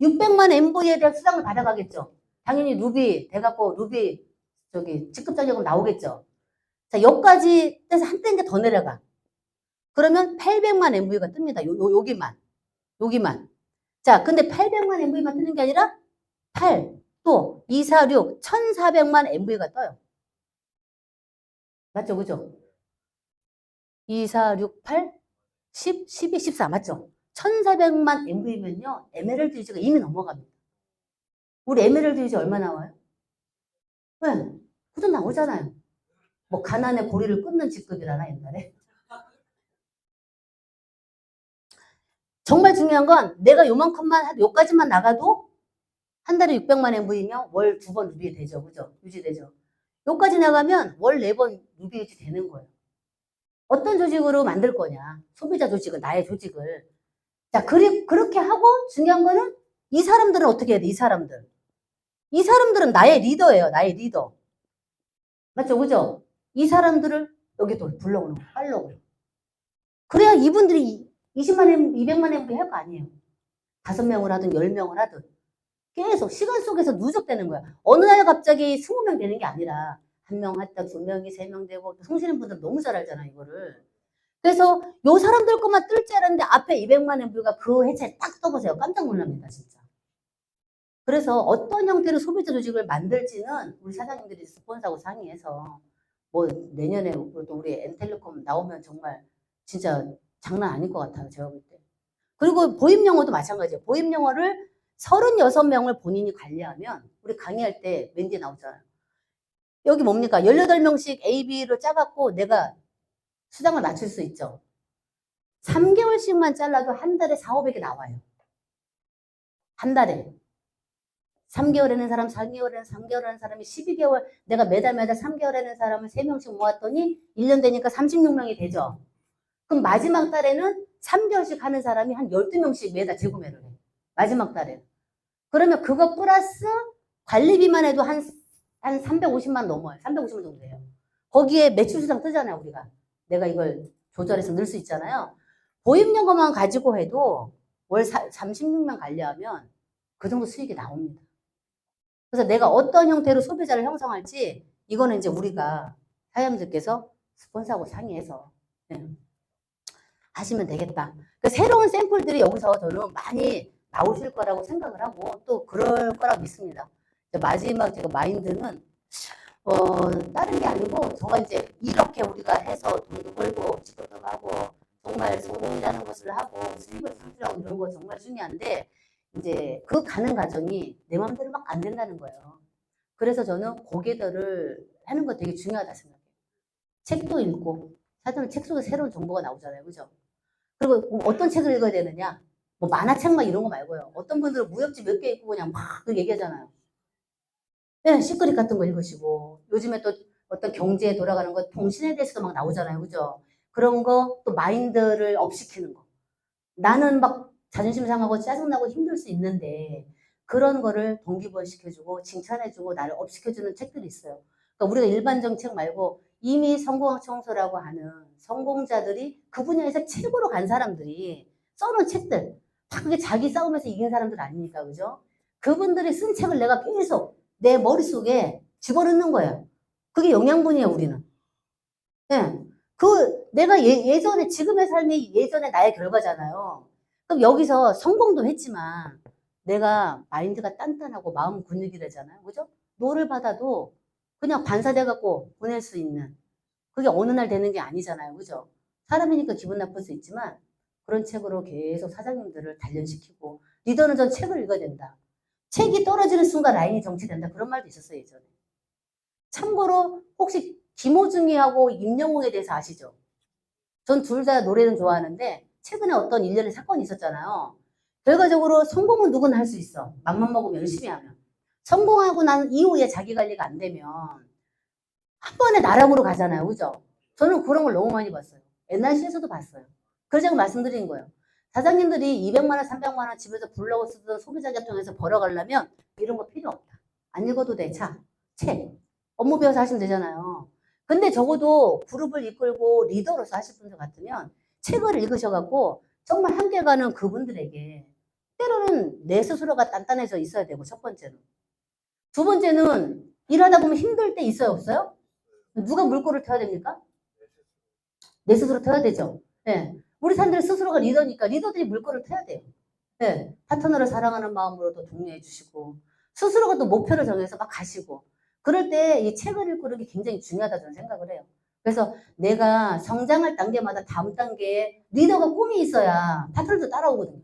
600만 MV에 대한 수당을 받아가겠죠. 당연히 루비 돼갖고 루비 직급 전략은 나오겠죠. 자, 여기까지 떼서 한 단계 더 내려가. 그러면 800만 MV가 뜹니다. 여기만. 자, 근데 800만 MV만 뜨는 게 아니라 8, 또 2, 4, 6, 1400만 MV가 떠요. 맞죠? 그죠? 2, 4, 6, 8, 10, 12, 14 맞죠? 1400만 MV면요. 에메랄드 유지가 이미 넘어갑니다. 우리 에메랄드 유지 얼마 나와요? 네, 그도 나오잖아요. 뭐 가난의 고리를 끊는 직급이라나 옛날에. 정말 중요한 건 내가 요만큼만 요까지만 나가도 한 달에 600만 MV면 월 2번 루비 되죠. 그죠? 유지되죠. 요까지 나가면 월 4번 루비 유지 되는 거예요. 어떤 조직으로 만들 거냐? 소비자 조직은 나의 조직을. 자, 그렇게 하고 중요한 거는 이 사람들은 어떻게 해야 돼? 이 이 사람들은 나의 리더예요. 나의 리더. 맞죠? 그죠? 이 사람들을 여기 또 불러오는 거예요. 팔로우. 그래야 이분들이 20만 원, 200만 MB 할 거 아니에요. 5명을 하든 10명을 하든. 계속 시간 속에서 누적되는 거야. 어느 날 갑자기 20명 되는 게 아니라 1명 했다 2명이 3명 되고 성실한 분들 너무 잘 알잖아 이거를. 그래서 요 사람들 것만 뜰 줄 알았는데 앞에 200만 MB가 그 해체에 딱 떠보세요. 깜짝 놀랍니다 진짜. 그래서 어떤 형태로 소비자 조직을 만들지는 우리 사장님들이 스폰서하고 상의해서 뭐 내년에 또 우리 엔텔레콤 나오면 정말 진짜 장난 아닐 것 같아요. 제가 볼 때. 그리고 보임 영어도 마찬가지예요. 보임 영어를 36명을 본인이 관리하면 우리 강의할 때 맨 뒤에 나오잖아요. 여기 뭡니까? 18명씩 A, B를 짜갖고 내가 수당을 맞출 수 있죠. 3개월씩만 잘라도 한 달에 4, 500이 나와요. 한 달에. 3개월 하는 사람, 4개월 하는 3개월 하는 사람이 12개월, 내가 매달 3개월 하는 사람을 3명씩 모았더니 1년 되니까 36명이 되죠. 그럼 마지막 달에는 3개월씩 하는 사람이 한 12명씩 매달 재구매를 해. 마지막 달에는. 그러면 그거 플러스 관리비만 해도 한 350만 넘어요. 350만 정도 돼요. 거기에 매출 수당 뜨잖아요, 우리가. 내가 이걸 조절해서 넣을 수 있잖아요. 보임연금만 가지고 해도 월 36명 관리하면 그 정도 수익이 나옵니다. 그래서 내가 어떤 형태로 소비자를 형성할지 이거는 이제 우리가 사장님들께서 스폰서하고 상의해서 하시면 되겠다. 그러니까 새로운 샘플들이 여기서 저는 많이 나오실 거라고 생각을 하고 또 그럴 거라고 믿습니다. 마지막 제가 마인드는 다른 게 아니고 저가 이제 이렇게 우리가 해서 돈도 벌고 집도 가고 정말 성공이라는 것을 하고 수입을 창출하고 이런 거 정말 중요한데 이제 그 가는 과정이 내 마음대로 막 안 된다는 거예요. 그래서 저는 고객들을 하는 거 되게 중요하다 생각해요. 책도 읽고 사실은 책 속에 새로운 정보가 나오잖아요. 그죠? 그리고 어떤 책을 읽어야 되느냐? 뭐 만화책만 이런 거 말고요. 어떤 분들은 무협지 몇 개 읽고 그냥 막 얘기하잖아요. 네, 시크릿 같은 거 읽으시고 요즘에 또 어떤 경제에 돌아가는 거 통신에 대해서도 막 나오잖아요. 그죠? 그런 거 또 마인드를 업시키는 거. 나는 막 자존심 상하고 짜증나고 힘들 수 있는데 그런 거를 동기부여시켜주고 칭찬해주고 나를 업시켜주는 책들이 있어요. 그러니까 우리가 일반적 책 말고 이미 성공학 청소라고 하는 성공자들이 그 분야에서 최고로 간 사람들이 써놓은 책들 다 그게 자기 싸움에서 이긴 사람들 아니니까 그죠? 그분들이 쓴 책을 내가 계속 내 머릿속에 집어넣는 거예요. 그게 영양분이에요 우리는. 네. 내가 예전에 지금의 삶이 예전에 나의 결과잖아요. 그럼 여기서 성공도 했지만 내가 마인드가 단단하고 마음 근육이라잖아요. 그죠? 노를 받아도 그냥 반사돼 갖고 보낼 수 있는 그게 어느 날 되는 게 아니잖아요. 그죠? 사람이니까 기분 나쁠 수 있지만 그런 책으로 계속 사장님들을 단련시키고 리더는 전 책을 읽어야 된다. 책이 떨어지는 순간 라인이 정치된다. 그런 말도 있었어요. 예전에. 참고로 혹시 김호중이하고 임영웅에 대해서 아시죠? 전 둘 다 노래는 좋아하는데 최근에 어떤 일련의 사건이 있었잖아요. 결과적으로 성공은 누구나 할 수 있어. 맘만 먹으면 열심히 하면. 성공하고 난 이후에 자기 관리가 안 되면 한 번에 나락으로 가잖아요. 그죠? 저는 그런 걸 너무 많이 봤어요. NRC에서도 봤어요. 그래서 말씀드린 거예요. 사장님들이 200만 원, 300만 원 집에서 불러고 쓰던 소비자 계통에서 벌어가려면 이런 거 필요 없다. 안 읽어도 돼. 자, 책. 업무 배워서 하시면 되잖아요. 근데 적어도 그룹을 이끌고 리더로서 하실 분들 같으면 책을 읽으셔갖고 정말 함께 가는 그분들에게 때로는 내 스스로가 단단해져 있어야 되고 첫 번째는. 두 번째는 일하다 보면 힘들 때 있어요 없어요? 누가 물꼬를 터야 됩니까? 내 스스로 터야 되죠. 네. 우리 사람들 스스로가 리더니까 리더들이 물꼬를 터야 돼요. 네. 파트너를 사랑하는 마음으로도 독려해 주시고 스스로가 또 목표를 정해서 막 가시고 그럴 때 이 책을 읽고 그런 게 굉장히 중요하다 저는 생각을 해요. 그래서 내가 성장할 단계마다 다음 단계에 리더가 꿈이 있어야 파트너도 따라오거든요.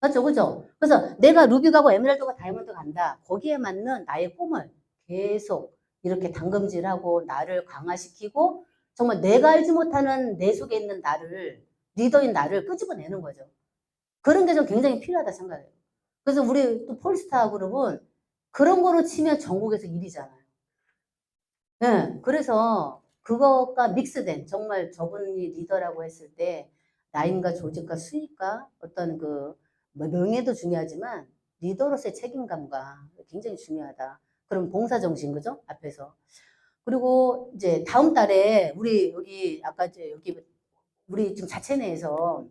맞죠? 그죠? 그래서 내가 루비 가고 에메랄드가 다이아몬드 간다. 거기에 맞는 나의 꿈을 계속 이렇게 당금질하고 나를 강화시키고 정말 내가 알지 못하는 내 속에 있는 나를 리더인 나를 끄집어내는 거죠. 그런 게 좀 굉장히 필요하다 생각해요. 그래서 우리 또 폴스타 그룹은 그런 거로 치면 전국에서 1위잖아요. 네, 그래서 그것과 믹스된 정말 저분이 리더라고 했을 때 라인과 조직과 수익과 어떤 그 뭐 명예도 중요하지만 리더로서의 책임감과 굉장히 중요하다. 그럼 봉사정신, 그죠? 앞에서. 그리고 이제 다음 달에 우리 여기 아까 이제 여기 우리 지금 자체 내에서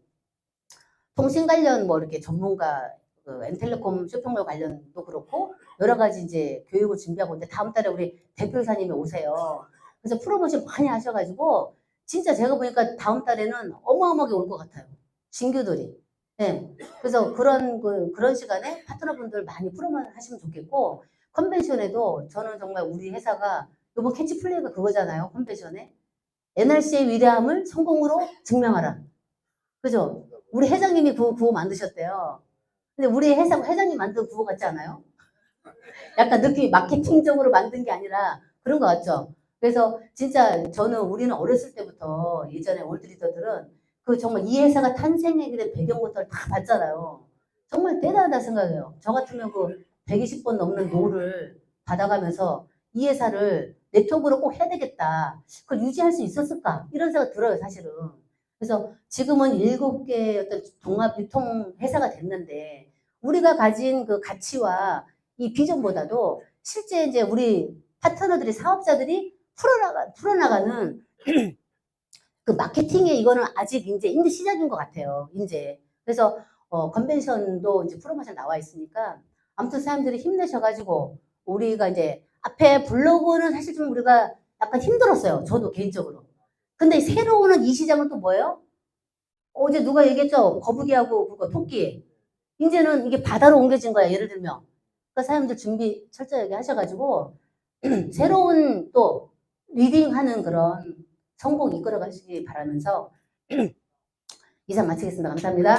통신 관련 뭐 이렇게 전문가 그 엔텔레콤 쇼핑몰 관련도 그렇고 여러 가지 이제 교육을 준비하고 있는데 다음 달에 우리 대표이사님이 오세요. 그래서 프로모션 많이 하셔가지고 진짜 제가 보니까 다음 달에는 어마어마하게 올 것 같아요. 신규들이. 네. 그래서 그런 시간에 파트너분들 많이 프로모션 하시면 좋겠고 컨벤션에도 저는 정말 우리 회사가 이번 캐치플레이가 그거잖아요. 컨벤션에 NRC의 위대함을 성공으로 증명하라. 그죠? 우리 회장님이 구호 만드셨대요. 근데 우리 회사 회장님 만든 구호 같지 않아요? 약간 느낌이 마케팅적으로 만든 게 아니라 그런 것 같죠? 그래서 진짜 우리는 어렸을 때부터 예전에 올드리더들은 그 정말 이 회사가 탄생하게 된 배경부터 다 봤잖아요. 정말 대단하다 생각해요. 저 같으면 그 120번 넘는 노를 받아가면서 이 회사를 네트워크로 꼭 해야 되겠다. 그걸 유지할 수 있었을까? 이런 생각 들어요, 사실은. 그래서 지금은 7개 어떤 종합 유통 회사가 됐는데 우리가 가진 그 가치와 이 비전보다도 실제 이제 우리 파트너들이 사업자들이 풀어나가는 그 마케팅의 이거는 아직 이제 시작인 것 같아요. 이제 그래서 컨벤션도 이제 프로모션 나와 있으니까 아무튼 사람들이 힘내셔가지고 우리가 이제 앞에 블로그는 사실 좀 우리가 약간 힘들었어요. 저도 개인적으로. 근데 새로 오는 이 시장은 또 뭐예요? 어제 누가 얘기했죠? 거북이하고 그거 토끼. 이제는 이게 바다로 옮겨진 거야. 예를 들면. 그러니까 사람들 준비 철저하게 하셔가지고 새로운 또 리딩하는 그런 성공 이끌어 가시기 바라면서 이상 마치겠습니다. 감사합니다.